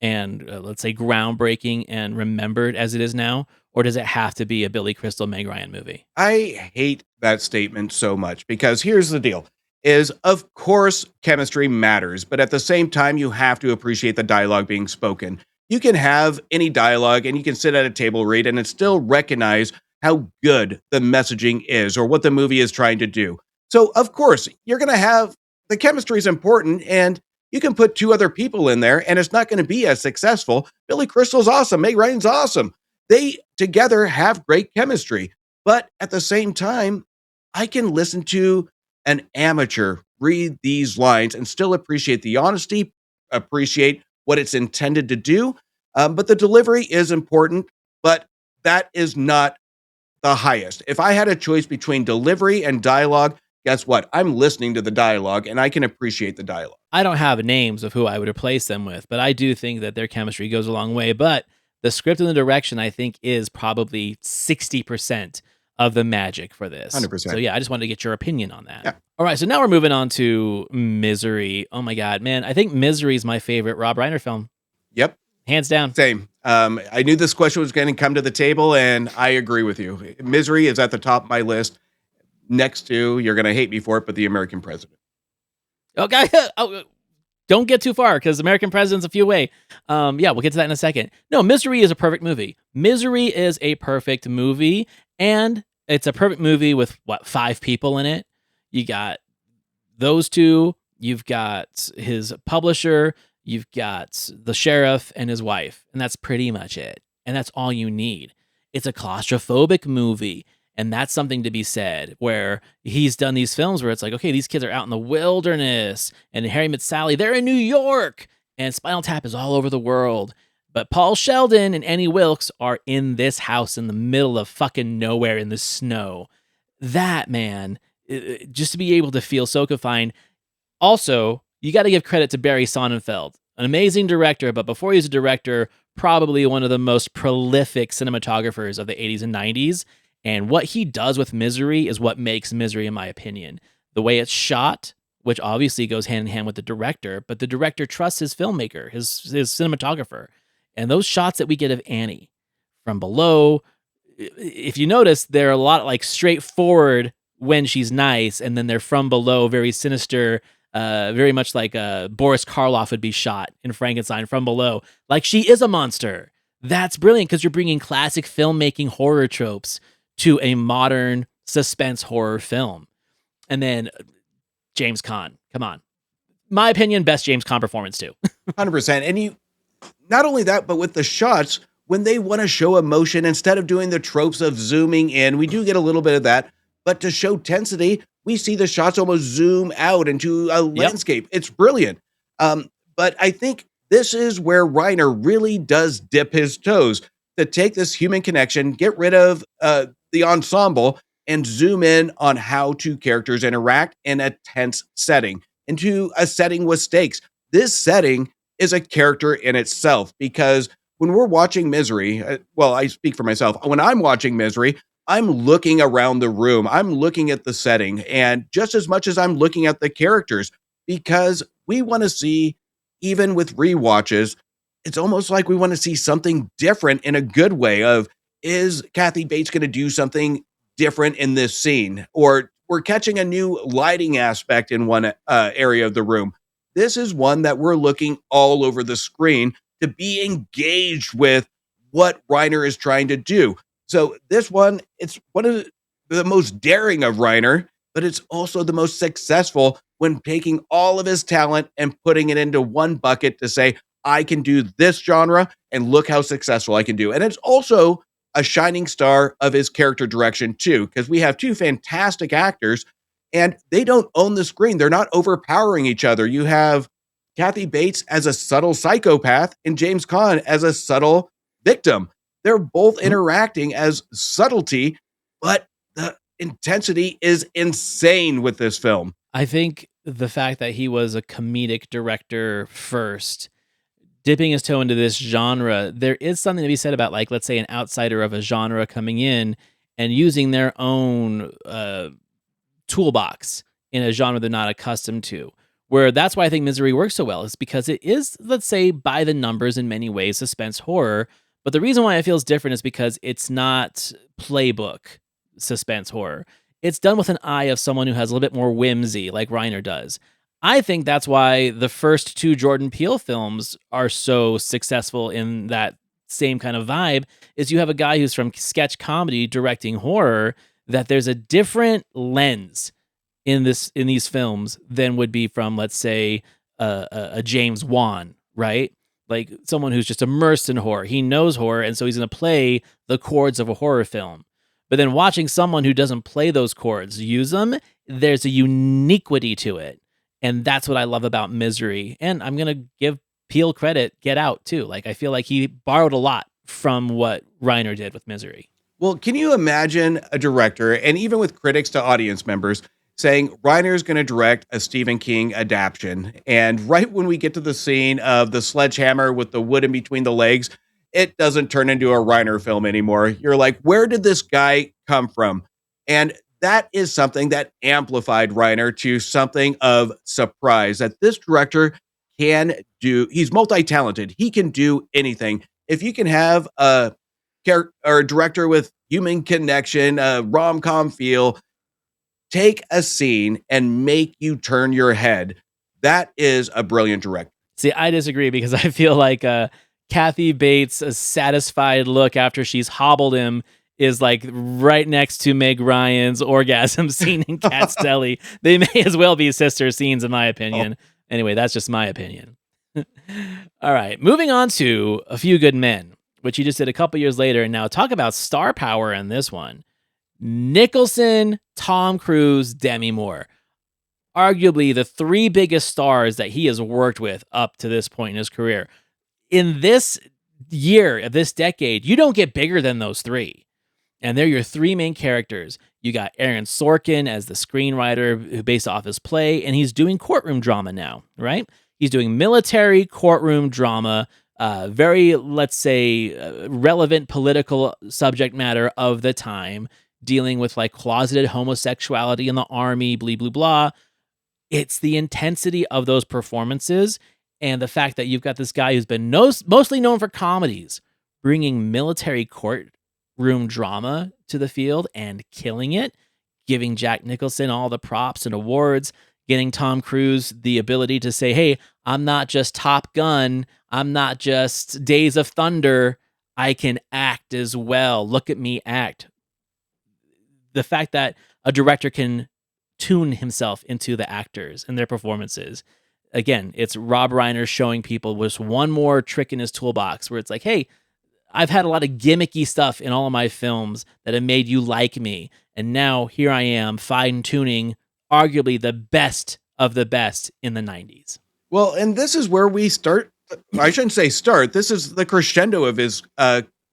and, let's say, groundbreaking and remembered as it is now? Or does it have to be a Billy Crystal, Meg Ryan movie? I hate that statement so much because here's the deal. Is, of course, chemistry matters, but at the same time, you have to appreciate the dialogue being spoken. You can have any dialogue and you can sit at a table read and still recognize how good the messaging is or what the movie is trying to do. So, of course, you're going to have the chemistry is important, and you can put two other people in there and it's not going to be as successful. Billy Crystal's awesome. Meg Ryan's awesome. They together have great chemistry. But at the same time, I can listen to an amateur read these lines and still appreciate the honesty, appreciate what it's intended to do. But the delivery is important, but that is not the highest. If I had a choice between delivery and dialogue, guess what? I'm listening to the dialogue and I can appreciate the dialogue. I don't have names of who I would replace them with, but I do think that their chemistry goes a long way. But the script and the direction, I think, is probably 60% of the magic for this. 100%. So yeah, I just wanted to get your opinion on that. Yeah. All right, so now we're moving on to Misery. Oh my God, man. I think Misery is my favorite Rob Reiner film. Yep. Hands down. Same. I knew this question was going to come to the table, and I agree with you. Misery is at the top of my list. Next to, you're going to hate me for it, but The American President. Okay. Oh, don't get too far because American President's a few away. Yeah, we'll get to that in a second. No, Misery is a perfect movie. Misery is a perfect movie, and it's a perfect movie with, 5 people in it? You got those two, you've got his publisher, you've got the sheriff and his wife, and that's pretty much it. And that's all you need. It's a claustrophobic movie. And that's something to be said, where he's done these films where it's like, okay, these kids are out in the wilderness, and Harry Met Sally, they're in New York, and Spinal Tap is all over the world. But Paul Sheldon and Annie Wilkes are in this house in the middle of fucking nowhere in the snow. That, man, just to be able to feel so confined. Also, you got to give credit to Barry Sonnenfeld, an amazing director, but before he was a director, probably one of the most prolific cinematographers of the 80s and 90s. And what he does with Misery is what makes Misery, in my opinion. The way it's shot, which obviously goes hand in hand with the director, but the director trusts his filmmaker, his cinematographer. And those shots that we get of Annie from below, if you notice, they're a lot like straightforward when she's nice, and then they're from below, very sinister, very much like Boris Karloff would be shot in Frankenstein from below, like she is a monster. That's brilliant because you're bringing classic filmmaking horror tropes to a modern suspense horror film. And then James Caan, come on. My opinion, best James Caan performance too. 100%. And you, not only that, but with the shots, when they want to show emotion, instead of doing the tropes of zooming in, we do get a little bit of that, but to show tensity, we see the shots almost zoom out into a landscape. It's brilliant. But I think this is where Reiner really does dip his toes to take this human connection, get rid of the ensemble, and zoom in on how two characters interact in a tense setting, into a setting with stakes. This setting is a character in itself because when we're watching Misery, well, I speak for myself. When I'm watching Misery, I'm looking around the room. I'm looking at the setting, and just as much as I'm looking at the characters, because we want to see, even with rewatches, it's almost like we want to see something different in a good way of, is Kathy Bates going to do something different in this scene? Or we're catching a new lighting aspect in one area of the room. This is one that we're looking all over the screen to be engaged with what Reiner is trying to do. So this one, it's one of the most daring of Reiner, but it's also the most successful when taking all of his talent and putting it into one bucket to say, I can do this genre and look how successful I can do. And it's also a shining star of his character direction too, because we have two fantastic actors and they don't own the screen. They're not overpowering each other. You have Kathy Bates as a subtle psychopath and James Caan as a subtle victim. They're both interacting as subtlety, but the intensity is insane with this film. I think the fact that he was a comedic director first, dipping his toe into this genre, there is something to be said about, like, let's say an outsider of a genre coming in and using their own toolbox in a genre they're not accustomed to. Where that's why I think Misery works so well, is because it is, let's say, by the numbers in many ways, suspense horror. But the reason why it feels different is because it's not playbook suspense horror. It's done with an eye of someone who has a little bit more whimsy, like Reiner does. I think that's why the first two Jordan Peele films are so successful in that same kind of vibe, is you have a guy who's from sketch comedy directing horror, that there's a different lens in these films than would be from, let's say, a James Wan, right? Like someone who's just immersed in horror. He knows horror, and so he's going to play the chords of a horror film. But then watching someone who doesn't play those chords use them, there's a uniquity to it. And that's what I love about Misery. And I'm going to give Peele credit, Get Out, too. Like, I feel like he borrowed a lot from what Reiner did with Misery. Well, can you imagine a director, and even with critics to audience members, saying Reiner's going to direct a Stephen King adaptation, and right when we get to the scene of the sledgehammer with the wood in between the legs, it doesn't turn into a Reiner film anymore. You're like, where did this guy come from? And that is something that amplified Reiner to something of surprise, that this director can do. He's multi-talented. He can do anything. If you can have a character or a director with human connection, a rom-com feel, take a scene and make you turn your head, that is a brilliant director. See, I disagree, because I feel like Kathy Bates' satisfied look after she's hobbled him is like right next to Meg Ryan's orgasm scene in Cat's Deli. They may as well be sister scenes, in my opinion. Anyway, that's just my opinion. All right, moving on to A Few Good Men, which he just did a couple years later. And now talk about star power in this one. Nicholson, Tom Cruise, Demi Moore. Arguably the three biggest stars that he has worked with up to this point in his career. In this year, of this decade, you don't get bigger than those three. And they're your three main characters. You got Aaron Sorkin as the screenwriter who based off his play, and he's doing courtroom drama now, right? He's doing military courtroom drama, very, let's say, relevant political subject matter of the time, dealing with like closeted homosexuality in the army, blah, blah, blah. It's the intensity of those performances and the fact that you've got this guy who's been mostly known for comedies, bringing military courtroom drama to the field and killing it, giving Jack Nicholson all the props and awards, getting Tom Cruise the ability to say, hey, I'm not just Top Gun, I'm not just Days of Thunder, I can act as well. Look at me act. The fact that a director can tune himself into the actors and their performances. Again, it's Rob Reiner showing people just one more trick in his toolbox, where it's like, hey, I've had a lot of gimmicky stuff in all of my films that have made you like me. And now here I am fine-tuning arguably the best of the best in the 90s. Well, and this is where we start. I shouldn't say start. This is the crescendo of his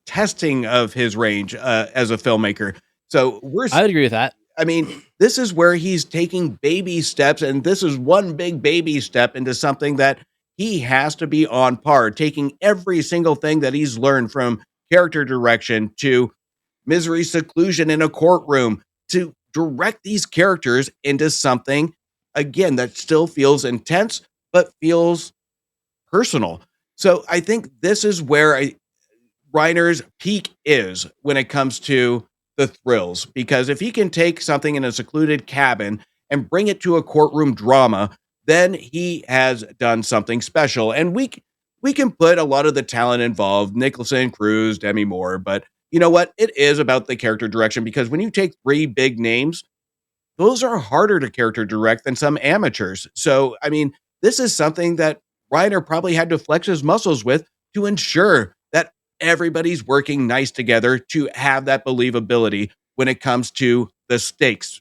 testing of his range as a filmmaker. So I would agree with that. I mean, this is where he's taking baby steps, and this is one big baby step into something that he has to be on par, taking every single thing that he's learned from character direction to Misery seclusion in a courtroom to direct these characters into something again that still feels intense but feels personal. So I think this is where Reiner's peak is when it comes to the thrills, because if he can take something in a secluded cabin and bring it to a courtroom drama, then he has done something special. And we can put a lot of the talent involved, Nicholson, Cruz, Demi Moore, but you know what? It is about the character direction, because when you take three big names, those are harder to character direct than some amateurs. So, I mean, this is something that Reiner probably had to flex his muscles with to ensure that everybody's working nice together to have that believability when it comes to the stakes.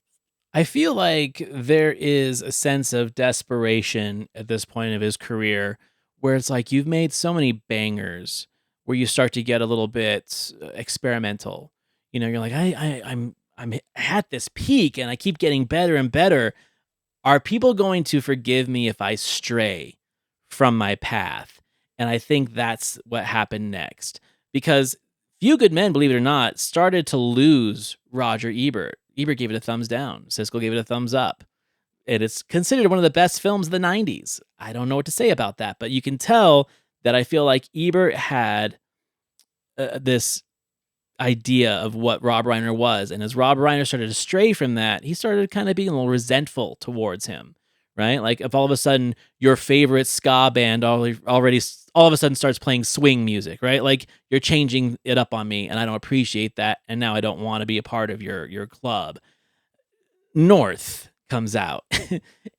I feel like there is a sense of desperation at this point of his career where it's like you've made so many bangers where you start to get a little bit experimental. You know, you're like, I'm at this peak and I keep getting better and better. Are people going to forgive me if I stray from my path? And I think that's what happened next. Because Few Good Men, believe it or not, started to lose Roger Ebert. Ebert gave it a thumbs down. Siskel gave it a thumbs up. It is considered one of the best films of the 90s. I don't know what to say about that, but you can tell that I feel like Ebert had this idea of what Rob Reiner was. And as Rob Reiner started to stray from that, he started kind of being a little resentful towards him, right? Like if all of a sudden your favorite ska band already all of a sudden starts playing swing music, right? Like you're changing it up on me and I don't appreciate that. And now I don't want to be a part of your club. North comes out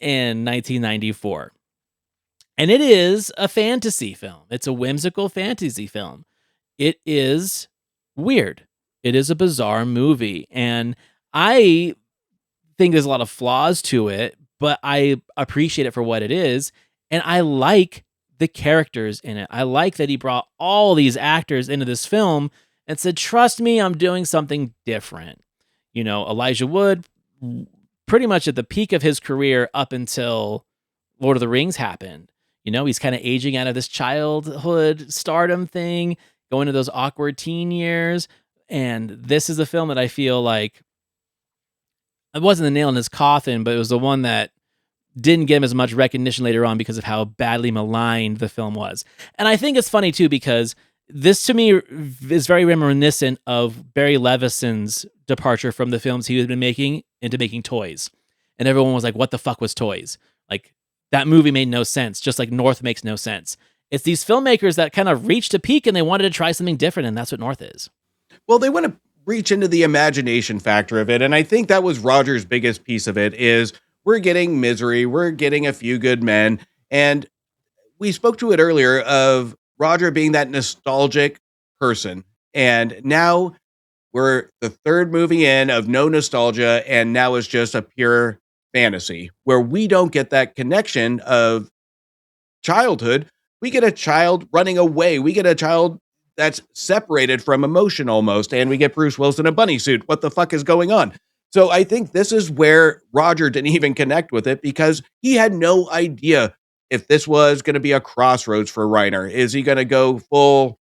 in 1994. And it is a fantasy film. It's a whimsical fantasy film. It is weird. It is a bizarre movie. And I think there's a lot of flaws to it, but I appreciate it for what it is. And I like the characters in it. I like that he brought all these actors into this film and said, trust me, I'm doing something different. You know, Elijah Wood, pretty much at the peak of his career up until Lord of the Rings happened. You know, he's kind of aging out of this childhood stardom thing, going to those awkward teen years. And this is a film that I feel like it wasn't the nail in his coffin, but it was the one that didn't get him as much recognition later on because of how badly maligned the film was. And I think it's funny too, because this to me is very reminiscent of Barry Levinson's departure from the films he had been making into making Toys. And everyone was like, what the fuck was Toys? Like that movie made no sense, just like North makes no sense. It's these filmmakers that kind of reached a peak and they wanted to try something different, and that's what North is. Well, they want to reach into the imagination factor of it. And I think that was Roger's biggest piece of it is we're getting Misery, we're getting A Few Good Men. And we spoke to it earlier of Roger being that nostalgic person. And now we're the third movie in of no nostalgia. And now it's just a pure fantasy where we don't get that connection of childhood. We get a child running away. We get a child that's separated from emotion almost. And we get Bruce Willis in a bunny suit. What the fuck is going on? So I think this is where Roger didn't even connect with it because he had no idea if this was going to be a crossroads for Reiner. Is he going to go full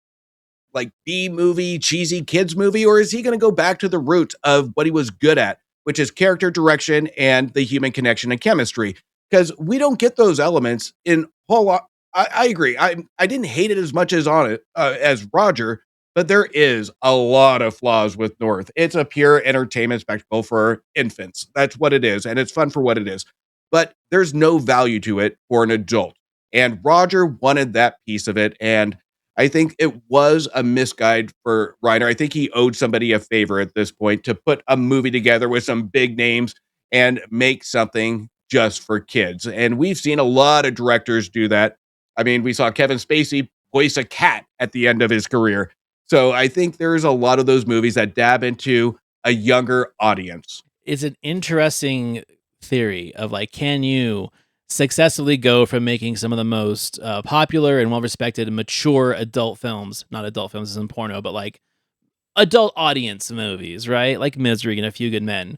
like B movie, cheesy kids movie, or is he going to go back to the root of what he was good at, which is character direction and the human connection and chemistry? Because we don't get those elements in whole lot. I agree. I didn't hate it as much as on it as Roger, but there is a lot of flaws with North. It's a pure entertainment spectacle for infants. That's what it is, and it's fun for what it is. But there's no value to it for an adult. And Roger wanted that piece of it, and I think it was a misguide for Reiner. I think he owed somebody a favor at this point to put a movie together with some big names and make something just for kids. And we've seen a lot of directors do that. I mean, we saw Kevin Spacey voice a cat at the end of his career. So I think there's a lot of those movies that dab into a younger audience. It's an interesting theory of like, can you successfully go from making some of the most popular and well-respected and mature adult films, not adult films as in porno, but like adult audience movies, right? Like Misery and A Few Good Men,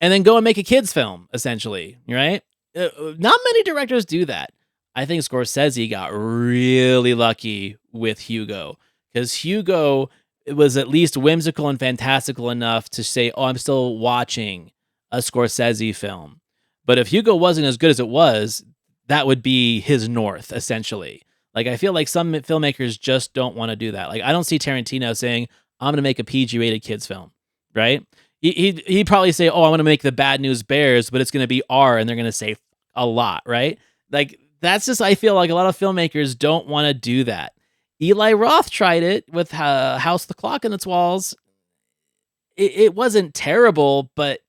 and then go and make a kid's film, essentially, right? Not many directors do that. I think Scorsese got really lucky with Hugo, because Hugo was at least whimsical and fantastical enough to say, "Oh, I'm still watching a Scorsese film." But if Hugo wasn't as good as it was, that would be his north, essentially. Like, I feel like some filmmakers just don't want to do that. Like, I don't see Tarantino saying, "I'm going to make a PG-rated kids film," right? He'd probably say, "Oh, I want to make the Bad News Bears, but it's going to be R," and they're going to say a lot, right? Like, that's just, I feel like a lot of filmmakers don't want to do that. Eli Roth tried it with House the Clock in its Walls. It wasn't terrible, but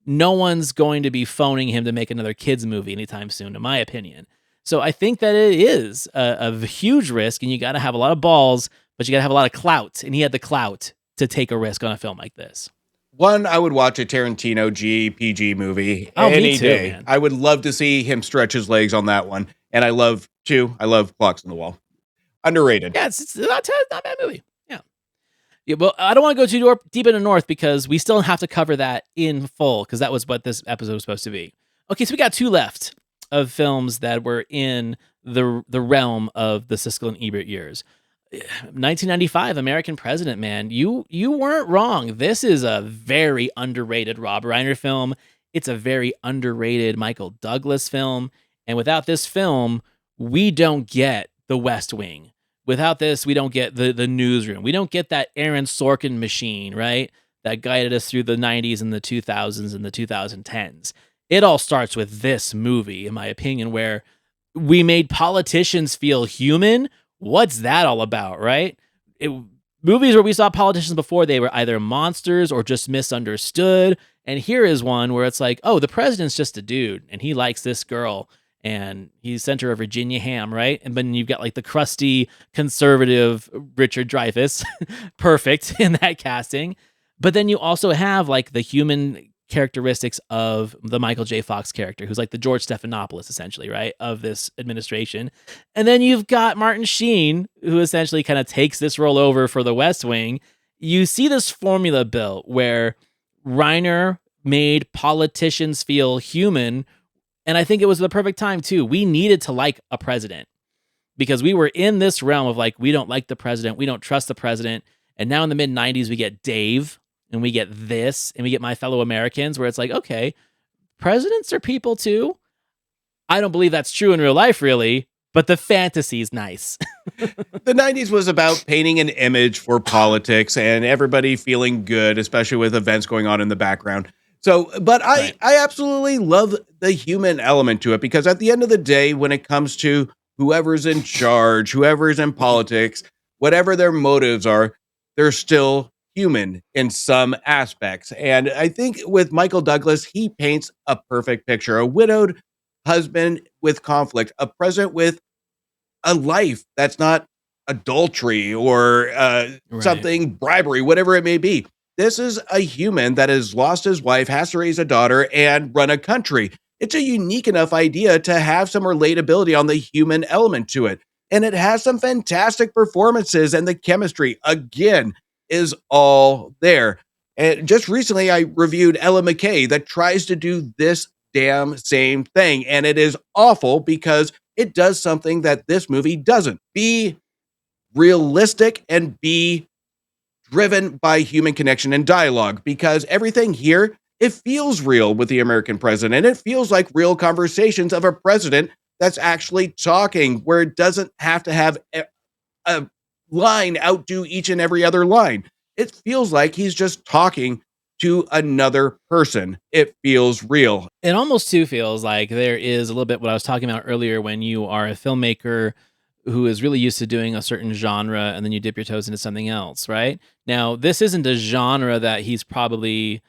no one's going to be phoning him to make another kids movie anytime soon, in my opinion. So I think that it is a huge risk, and you got to have a lot of balls, but you got to have a lot of clout, and he had the clout to take a risk on a film like this. One, I would watch a Tarantino GPG movie Oh, me any too, day. man. I would love to see him stretch his legs on that one. And I love Clocks on the Wall. Underrated. Yeah, it's not a bad movie. Yeah, well, I don't want to go too deep into North because we still have to cover that in full, because that was what this episode was supposed to be. Okay, so we got two left of films that were in the realm of the Siskel and Ebert years. 1995, American President, man. You weren't wrong. This is a very underrated Rob Reiner film. It's a very underrated Michael Douglas film. And without this film, we don't get The West Wing. Without this, we don't get the Newsroom. We don't get that Aaron Sorkin machine, right? That guided us through the 90s and the 2000s and the 2010s. It all starts with this movie, in my opinion, where we made politicians feel human. What's that all about, right? Movies where we saw politicians before, they were either monsters or just misunderstood. And here is one where it's like, oh, the president's just a dude and he likes this girl and he's center of Virginia Ham, right? And then you've got like the crusty conservative Richard Dreyfuss, perfect in that casting. But then you also have like the human characteristics of the Michael J. Fox character, who's like the George Stephanopoulos, essentially, right, of this administration. And then you've got Martin Sheen, who essentially kind of takes this role over for the West Wing. You see this formula built where Reiner made politicians feel human. And I think it was the perfect time, too. We needed to like a president because we were in this realm of like, we don't like the president. We don't trust the president. And now in the mid-90s, we get Dave and we get this and we get My Fellow Americans, where it's like, okay, presidents are people, too. I don't believe that's true in real life, really, but the fantasy is nice. The 90s was about painting an image for politics and everybody feeling good, especially with events going on in the background. So, but I absolutely love the human element to it, because at the end of the day, when it comes to whoever's in charge, whoever's in politics, whatever their motives are, they're still human in some aspects. And I think with Michael Douglas, he paints a perfect picture: a widowed husband with conflict, a president with a life that's not adultery or something, bribery, whatever it may be. This is a human that has lost his wife, has to raise a daughter, and run a country. It's a unique enough idea to have some relatability on the human element to it. And it has some fantastic performances, and the chemistry, again, is all there. And just recently, I reviewed Ella McKay that tries to do this damn same thing. And it is awful because it does something that this movie doesn't. Be realistic and be driven by human connection and dialogue, because everything here, it feels real with the American president. It feels like real conversations of a president that's actually talking, where it doesn't have to have a line outdo each and every other line. It feels like he's just talking to another person. It feels real. It almost too feels like there is a little bit what I was talking about earlier, when you are a filmmaker who is really used to doing a certain genre and then you dip your toes into something else, right? Now, this isn't a genre that he's probably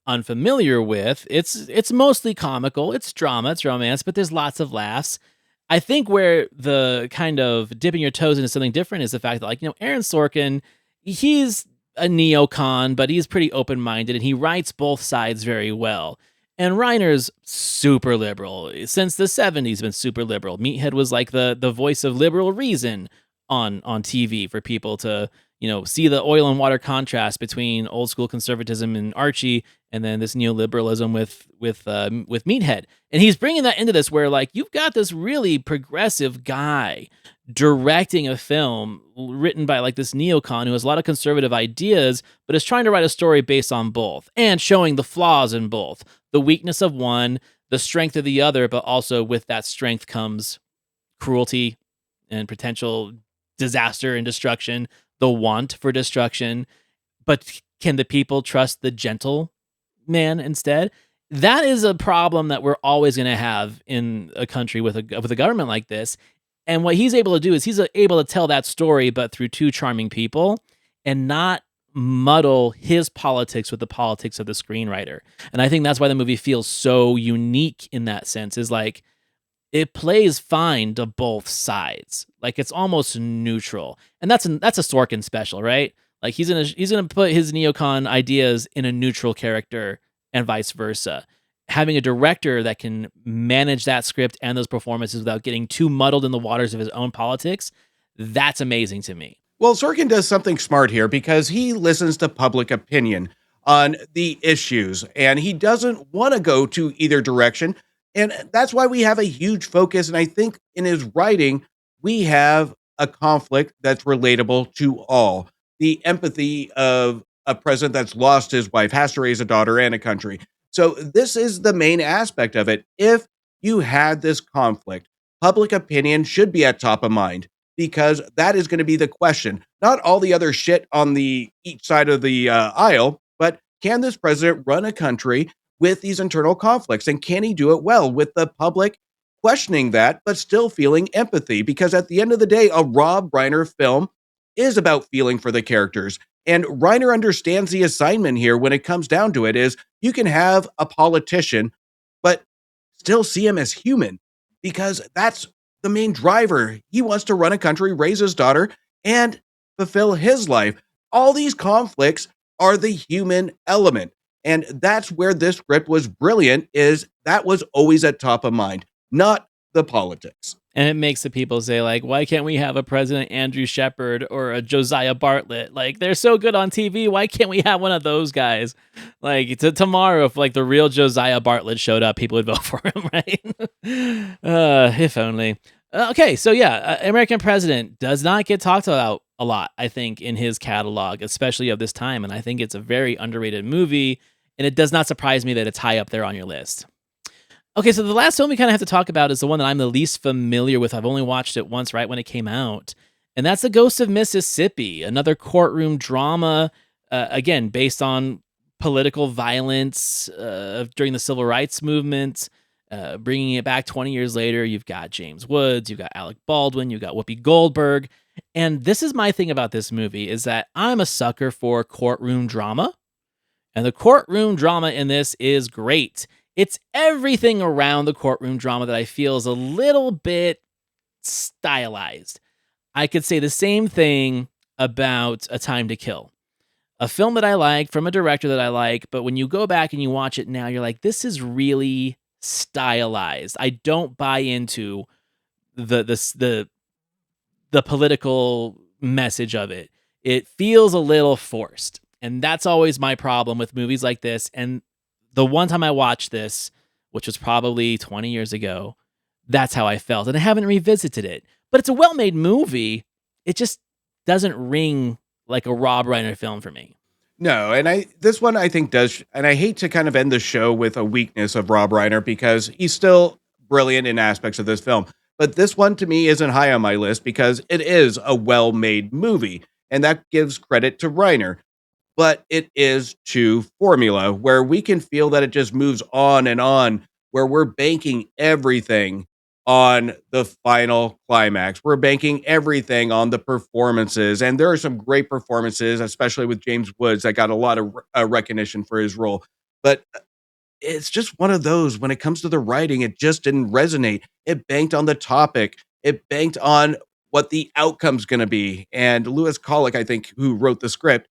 unfamiliar with. It's mostly comical, it's drama, it's romance, but there's lots of laughs. I think where the kind of dipping your toes into something different is the fact that, like, Aaron Sorkin, he's a neocon, but he's pretty open-minded and he writes both sides very well. And Reiner's super liberal. Since the 70s, been super liberal. Meathead was like the voice of liberal reason on TV for people to, see the oil and water contrast between old school conservatism and Archie, and then this neoliberalism with Meathead. And he's bringing that into this, where like you've got this really progressive guy directing a film written by like this neocon who has a lot of conservative ideas, but is trying to write a story based on both and showing the flaws in both, the weakness of one, the strength of the other, but also with that strength comes cruelty and potential disaster and destruction, the want for destruction. But can the people trust the gentle man instead? That is a problem that we're always going to have in a country with a government like this. And what he's able to do is he's able to tell that story, but through two charming people, and not muddle his politics with the politics of the screenwriter. And I think that's why the movie feels so unique in that sense, is like it plays fine to both sides. Like it's almost neutral. And that's a Sorkin special, right? Like he's gonna put his neocon ideas in a neutral character and vice versa. Having a director that can manage that script and those performances without getting too muddled in the waters of his own politics, that's amazing to me. Well, Sorkin does something smart here because he listens to public opinion on the issues, and he doesn't want to go to either direction. And that's why we have a huge focus. And I think in his writing, we have a conflict that's relatable to all. The empathy of a president that's lost his wife, has to raise a daughter and a country. So this is the main aspect of it. If you had this conflict, public opinion should be at top of mind, because that is going to be the question. Not all the other shit on the each side of the aisle, but can this president run a country with these internal conflicts? And can he do it well with the public questioning that, but still feeling empathy? Because at the end of the day, a Rob Reiner film is about feeling for the characters. And Reiner understands the assignment here when it comes down to it is you can have a politician, but still see him as human, because that's the main driver. He wants to run a country, raise his daughter, and fulfill his life. All these conflicts are the human element. And that's where this script was brilliant, is that was always at top of mind, not the politics. And it makes the people say, like, why can't we have a President Andrew Shepard or a Josiah Bartlett? Like, they're so good on TV. Why can't we have one of those guys? Like, tomorrow, if like the real Josiah Bartlett showed up, people would vote for him, right? If only. Okay, so yeah, American President does not get talked about a lot, I think, in his catalog, especially of this time. And I think it's a very underrated movie, and it does not surprise me that it's high up there on your list. Okay, so the last film we kind of have to talk about is the one that I'm the least familiar with. I've only watched it once right when it came out, and that's The Ghost of Mississippi, another courtroom drama, again, based on political violence during the Civil Rights Movement. Bringing it back 20 years later, you've got James Woods, you've got Alec Baldwin, you've got Whoopi Goldberg. And this is my thing about this movie, is that I'm a sucker for courtroom drama. And the courtroom drama in this is great. It's everything around the courtroom drama that I feel is a little bit stylized. I could say the same thing about A Time to Kill, a film that I like from a director that I like, but when you go back and you watch it now, you're like, this is really stylized. I don't buy into the political message of it. It feels a little forced. And that's always my problem with movies like this. And the one time I watched this, which was probably 20 years ago, that's how I felt. And I haven't revisited it. But it's a well-made movie. It just doesn't ring like a Rob Reiner film for me. No, and this one I think does, and I hate to kind of end the show with a weakness of Rob Reiner because he's still brilliant in aspects of this film. But this one to me isn't high on my list because it is a well-made movie, and that gives credit to Reiner. But it is to formula where we can feel that it just moves on, where we're banking everything on the final climax. We're banking everything on the performances. And there are some great performances, especially with James Woods, that got a lot of recognition for his role. But it's just one of those, when it comes to the writing, it just didn't resonate. It banked on the topic. It banked on what the outcome's going to be. And Lewis Colick, I think, who wrote the script,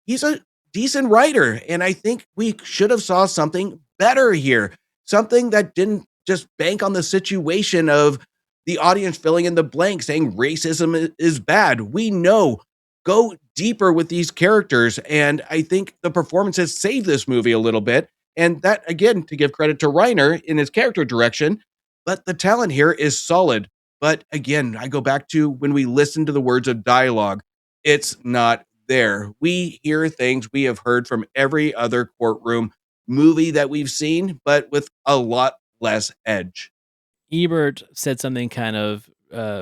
he's a decent writer. And I think we should have saw something better here. Something that didn't just bank on the situation of the audience filling in the blank saying racism is bad. We know go deeper with these characters. And I think the performances save this movie a little bit. And that, again, to give credit to Reiner in his character direction, but the talent here is solid. But again, I go back to when we listen to the words of dialogue, it's not there. We hear things we have heard from every other courtroom movie that we've seen, but with a lot less edge. Ebert said something kind of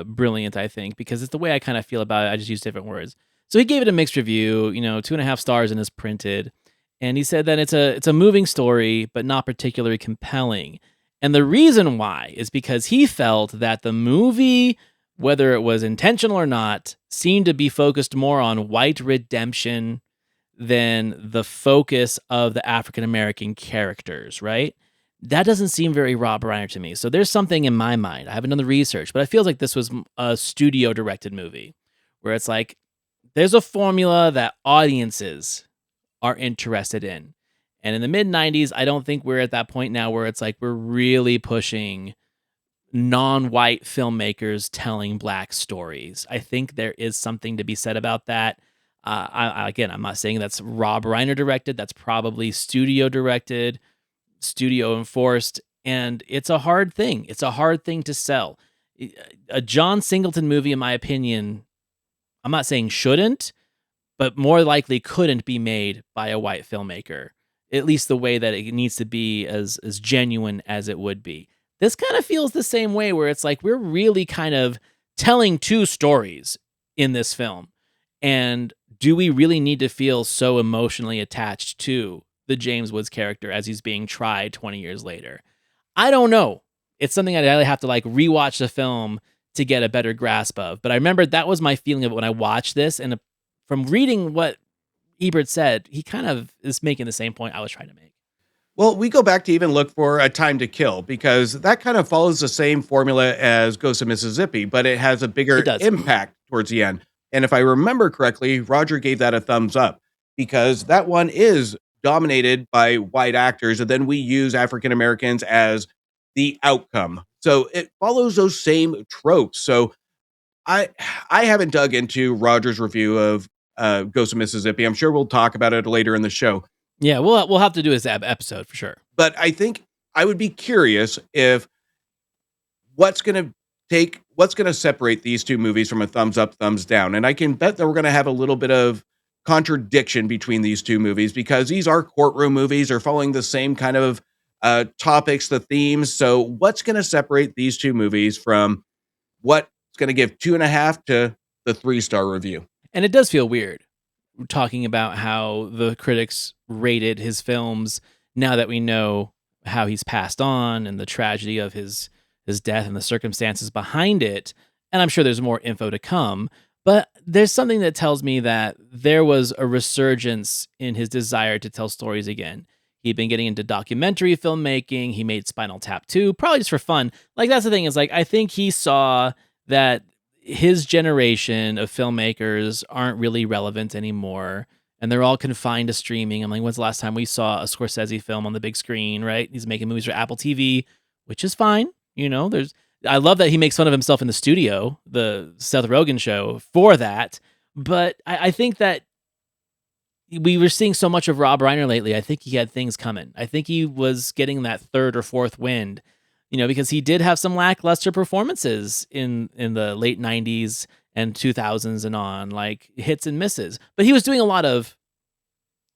brilliant, I think, because it's the way I kind of feel about it. I just use different words. So he gave it a mixed review, 2.5 stars and is printed. And he said that it's a moving story, but not particularly compelling. And the reason why is because he felt that the movie, whether it was intentional or not, seemed to be focused more on white redemption than the focus of the African American characters, right? That doesn't seem very Rob Reiner to me. So there's something in my mind. I haven't done the research, but I feel like this was a studio directed movie where it's like there's a formula that audiences are interested in. And in the mid 90s, I don't think we're at that point now where it's like we're really pushing non-white filmmakers telling black stories. I think there is something to be said about that. Again, I'm not saying that's Rob Reiner directed. That's probably studio directed, studio enforced, and it's a hard thing. It's a hard thing to sell. A John Singleton movie, in my opinion, I'm not saying shouldn't, but more likely couldn't be made by a white filmmaker, at least the way that it needs to be as genuine as it would be. This kind of feels the same way where it's like we're really kind of telling two stories in this film. And do we really need to feel so emotionally attached to the James Woods character as he's being tried 20 years later? I don't know. It's something I'd really have to like rewatch the film to get a better grasp of. But I remember that was my feeling of it when I watched this. And from reading what Ebert said, he kind of is making the same point I was trying to make. Well, we go back to even look for A Time to Kill because that kind of follows the same formula as Ghost of Mississippi, but it has a bigger It does. impact towards the end. And if I remember correctly, Roger gave that a thumbs up because that one is dominated by white actors, and then we use African Americans as the outcome. So it follows those same tropes. So I I haven't dug into Roger's review of Ghost of Mississippi. I'm sure we'll talk about it later in the show. Yeah, we'll have to do this episode for sure. But I think I would be curious if what's going to separate these two movies from a thumbs up, thumbs down. And I can bet that we're going to have a little bit of contradiction between these two movies because these are courtroom movies. They're following the same kind of topics, the themes. So what's going to separate these two movies from what's going to give 2.5 to the 3-star review? And it does feel weird talking about how the critics rated his films now that we know how he's passed on and the tragedy of his death and the circumstances behind it. And I'm sure there's more info to come, but there's something that tells me that there was a resurgence in his desire to tell stories again. He'd been getting into documentary filmmaking. He made Spinal Tap 2, probably just for fun. Like, that's the thing is, like, I think he saw that his generation of filmmakers aren't really relevant anymore, and they're all confined to streaming. I'm like, when's the last time we saw a Scorsese film on the big screen, right? He's making movies for Apple TV, which is fine. I love that he makes fun of himself in the studio, the Seth Rogen show, for that. But I think that we were seeing so much of Rob Reiner lately. I think he had things coming. I think he was getting that third or fourth wind, because he did have some lackluster performances in the late 90s and 2000s and on, like hits and misses. But he was doing a lot of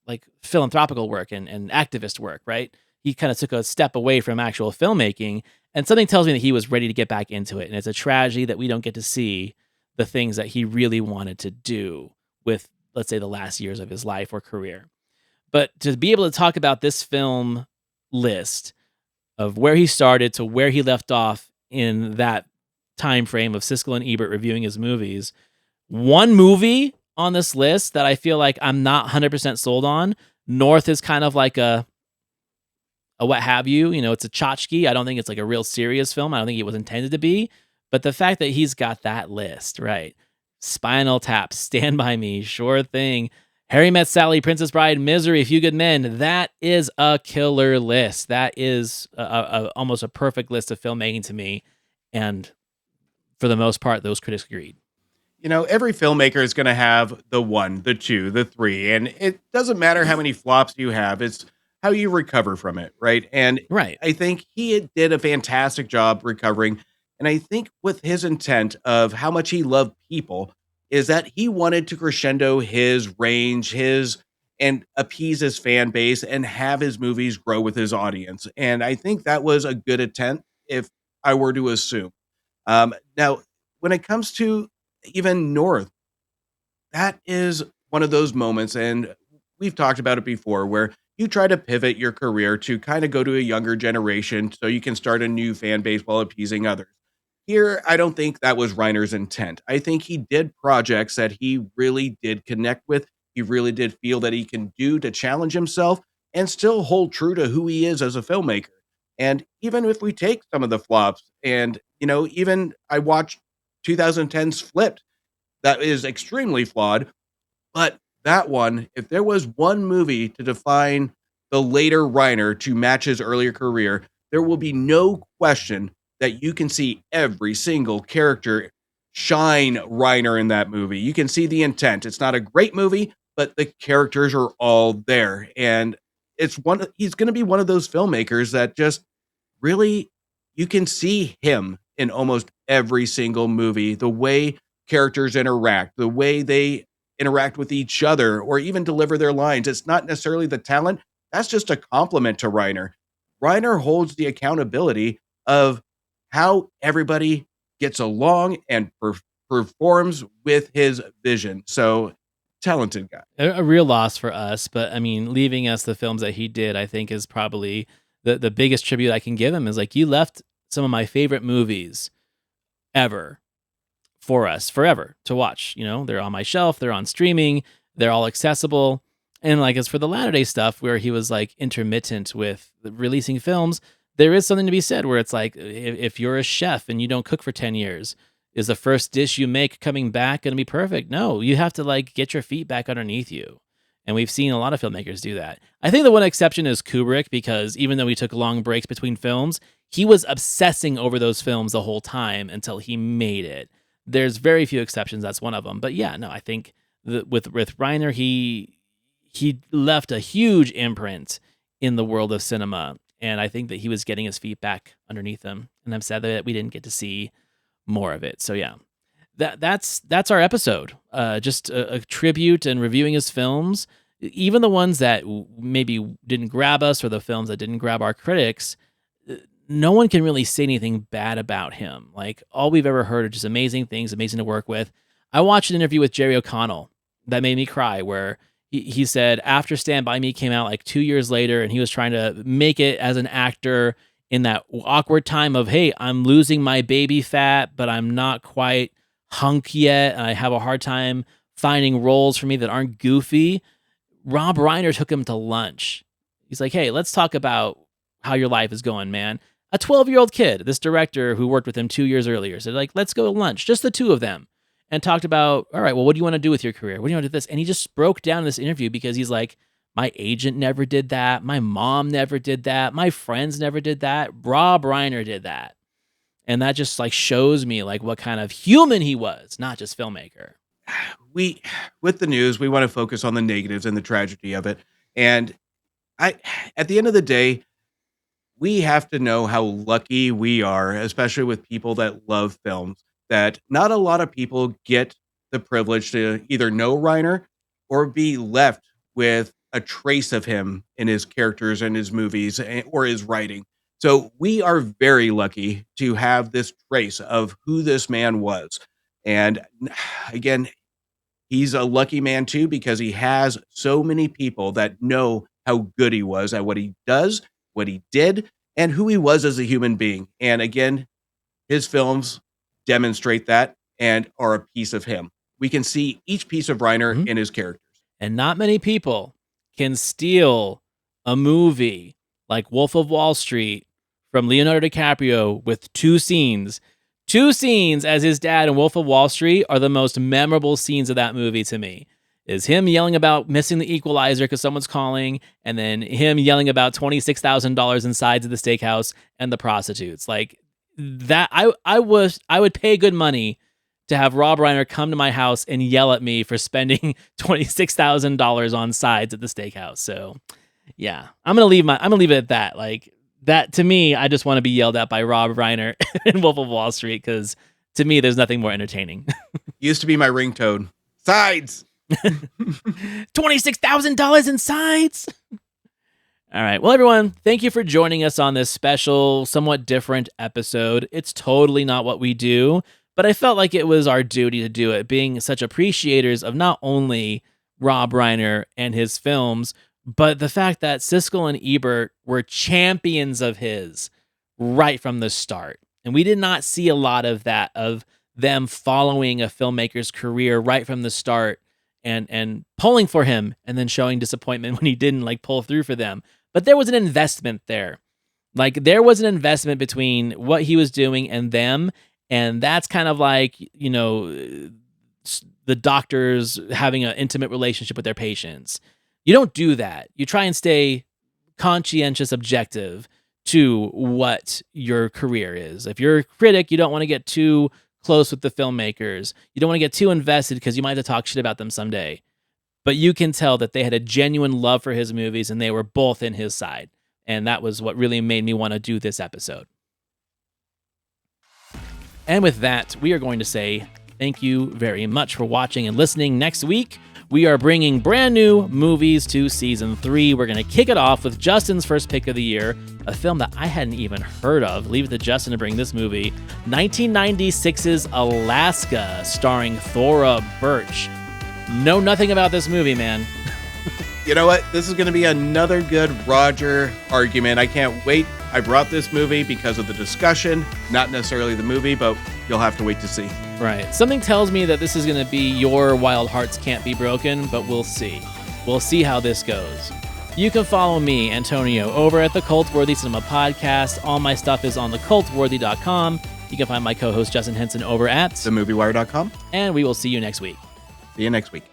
like philanthropical work and activist work, right? He kind of took a step away from actual filmmaking, and something tells me that he was ready to get back into it. And it's a tragedy that we don't get to see the things that he really wanted to do with, let's say, the last years of his life or career. But to be able to talk about this film list of where he started to where he left off in that time frame of Siskel and Ebert reviewing his movies, one movie on this list that I feel like I'm not 100% sold on, North is kind of like a what have you, it's a tchotchke. I don't think it's like a real serious film. I don't think it was intended to be. But the fact that he's got that list, right? Spinal Tap, Stand By Me, Sure Thing, Harry Met Sally, Princess Bride, Misery, A Few Good Men. That is a killer list. That is almost a perfect list of filmmaking to me. And for the most part, those critics agreed. every filmmaker is going to have the one, the two, the three, and it doesn't matter how many flops you have. It's how you recover from it, right? And Right. I think he did a fantastic job recovering. And I think with his intent of how much he loved people is that he wanted to crescendo his range, and appease his fan base and have his movies grow with his audience. And I think that was a good attempt, if I were to assume. Now, when it comes to even North, that is one of those moments, and we've talked about it before, where you try to pivot your career to kind of go to a younger generation so you can start a new fan base while appeasing others. Here, I don't think that was Reiner's intent. I think he did projects that he really did connect with. He really did feel that he can do to challenge himself and still hold true to who he is as a filmmaker. And even if we take some of the flops, and even I watched 2010's Flipped, that is extremely flawed, but that one, if there was one movie to define the later Reiner to match his earlier career, there will be no question that you can see every single character shine Reiner in that movie. You can see the intent. It's not a great movie, but the characters are all there. And he's going to be one of those filmmakers that just really, you can see him in almost every single movie. The way characters interact, the way they interact with each other, or even deliver their lines. It's not necessarily the talent. That's just a compliment to Reiner. Reiner holds the accountability of how everybody gets along and performs with his vision. So, talented guy. A real loss for us, but I mean, leaving us the films that he did, I think is probably the biggest tribute I can give him. Is like, you left some of my favorite movies ever for us forever to watch. They're on my shelf, they're on streaming, they're all accessible. And like, as for the latter day stuff where he was like intermittent with releasing films, there is something to be said where it's like, if you're a chef and you don't cook for 10 years, is the first dish you make coming back going to be perfect? No, you have to like get your feet back underneath you. And we've seen a lot of filmmakers do that. I think the one exception is Kubrick, because even though he took long breaks between films, he was obsessing over those films the whole time until he made it. There's very few exceptions. That's one of them. But yeah, no, I think with Reiner, he left a huge imprint in the world of cinema. And I think that he was getting his feet back underneath him. And I'm sad that we didn't get to see more of it. So yeah, that's our episode. Just a tribute and reviewing his films, even the ones that maybe didn't grab us or the films that didn't grab our critics. No one can really say anything bad about him. Like, all we've ever heard are just amazing things, amazing to work with. I watched an interview with Jerry O'Connell that made me cry, where he said after Stand By Me came out like 2 years later, and he was trying to make it as an actor in that awkward time of, hey, I'm losing my baby fat, but I'm not quite hunk yet, and I have a hard time finding roles for me that aren't goofy. Rob Reiner took him to lunch. He's like, hey, let's talk about how your life is going, man. A 12-year-old kid, this director who worked with him 2 years earlier, said, like, let's go to lunch, just the two of them, and talked about, all right, well, what do you want to do with your career? What do you want to do with this? And he just broke down in this interview because he's like, my agent never did that. My mom never did that. My friends never did that. Rob Reiner did that. And that just like shows me like what kind of human he was, not just filmmaker. With the news, we want to focus on the negatives and the tragedy of it. And at the end of the day, we have to know how lucky we are, especially with people that love films, that not a lot of people get the privilege to either know Reiner or be left with a trace of him in his characters and his movies or his writing. So we are very lucky to have this trace of who this man was. And again, he's a lucky man too, because he has so many people that know how good he was at what he does, what he did, and who he was as a human being. And again, his films demonstrate that and are a piece of him. We can see each piece of Reiner in his characters. And not many people can steal a movie like Wolf of Wall Street from Leonardo DiCaprio with two scenes. Two scenes as his dad in Wolf of Wall Street are the most memorable scenes of that movie to me. Is him yelling about missing the equalizer because someone's calling, and then him yelling about $26,000 in sides of the steakhouse and the prostitutes. Like that, I would pay good money to have Rob Reiner come to my house and yell at me for spending $26,000 on sides at the steakhouse. So, yeah, I'm gonna leave it at that. Like that to me, I just want to be yelled at by Rob Reiner in Wolf of Wall Street because to me, there's nothing more entertaining. Used to be my ringtone. Sides. $26,000 in sides. All right. Well, everyone, thank you for joining us on this special, somewhat different episode. It's totally not what we do, but I felt like it was our duty to do it, being such appreciators of not only Rob Reiner and his films, but the fact that Siskel and Ebert were champions of his right from the start. And we did not see a lot of that, of them following a filmmaker's career right from the start and pulling for him and then showing disappointment when he didn't like pull through for them. But there was an investment there. Like there was an investment between what he was doing and them. And that's kind of like, you know, the doctors having an intimate relationship with their patients. You don't do that. You try and stay conscientious, objective to what your career is. If you're a critic, you don't want to get too close with the filmmakers. You don't want to get too invested because you might have to talk shit about them someday. But you can tell that they had a genuine love for his movies and they were both in his side. And that was what really made me want to do this episode. And with that, we are going to say thank you very much for watching and listening. Next week, we are bringing brand new movies to season 3. We're going to kick it off with Justin's first pick of the year, a film that I hadn't even heard of. Leave it to Justin to bring this movie, 1996's Alaska, starring Thora Birch. Know nothing about this movie, man. You know what? This is going to be another good Roger argument. I can't wait. I brought this movie because of the discussion, not necessarily the movie, but you'll have to wait to see. Right. Something tells me that this is going to be your Wild Hearts Can't Be Broken, but we'll see. We'll see how this goes. You can follow me, Antonio, over at the Cultworthy Cinema Podcast. All my stuff is on thecultworthy.com. You can find my co-host Justin Henson over at themoviewire.com. And we will see you next week. See you next week.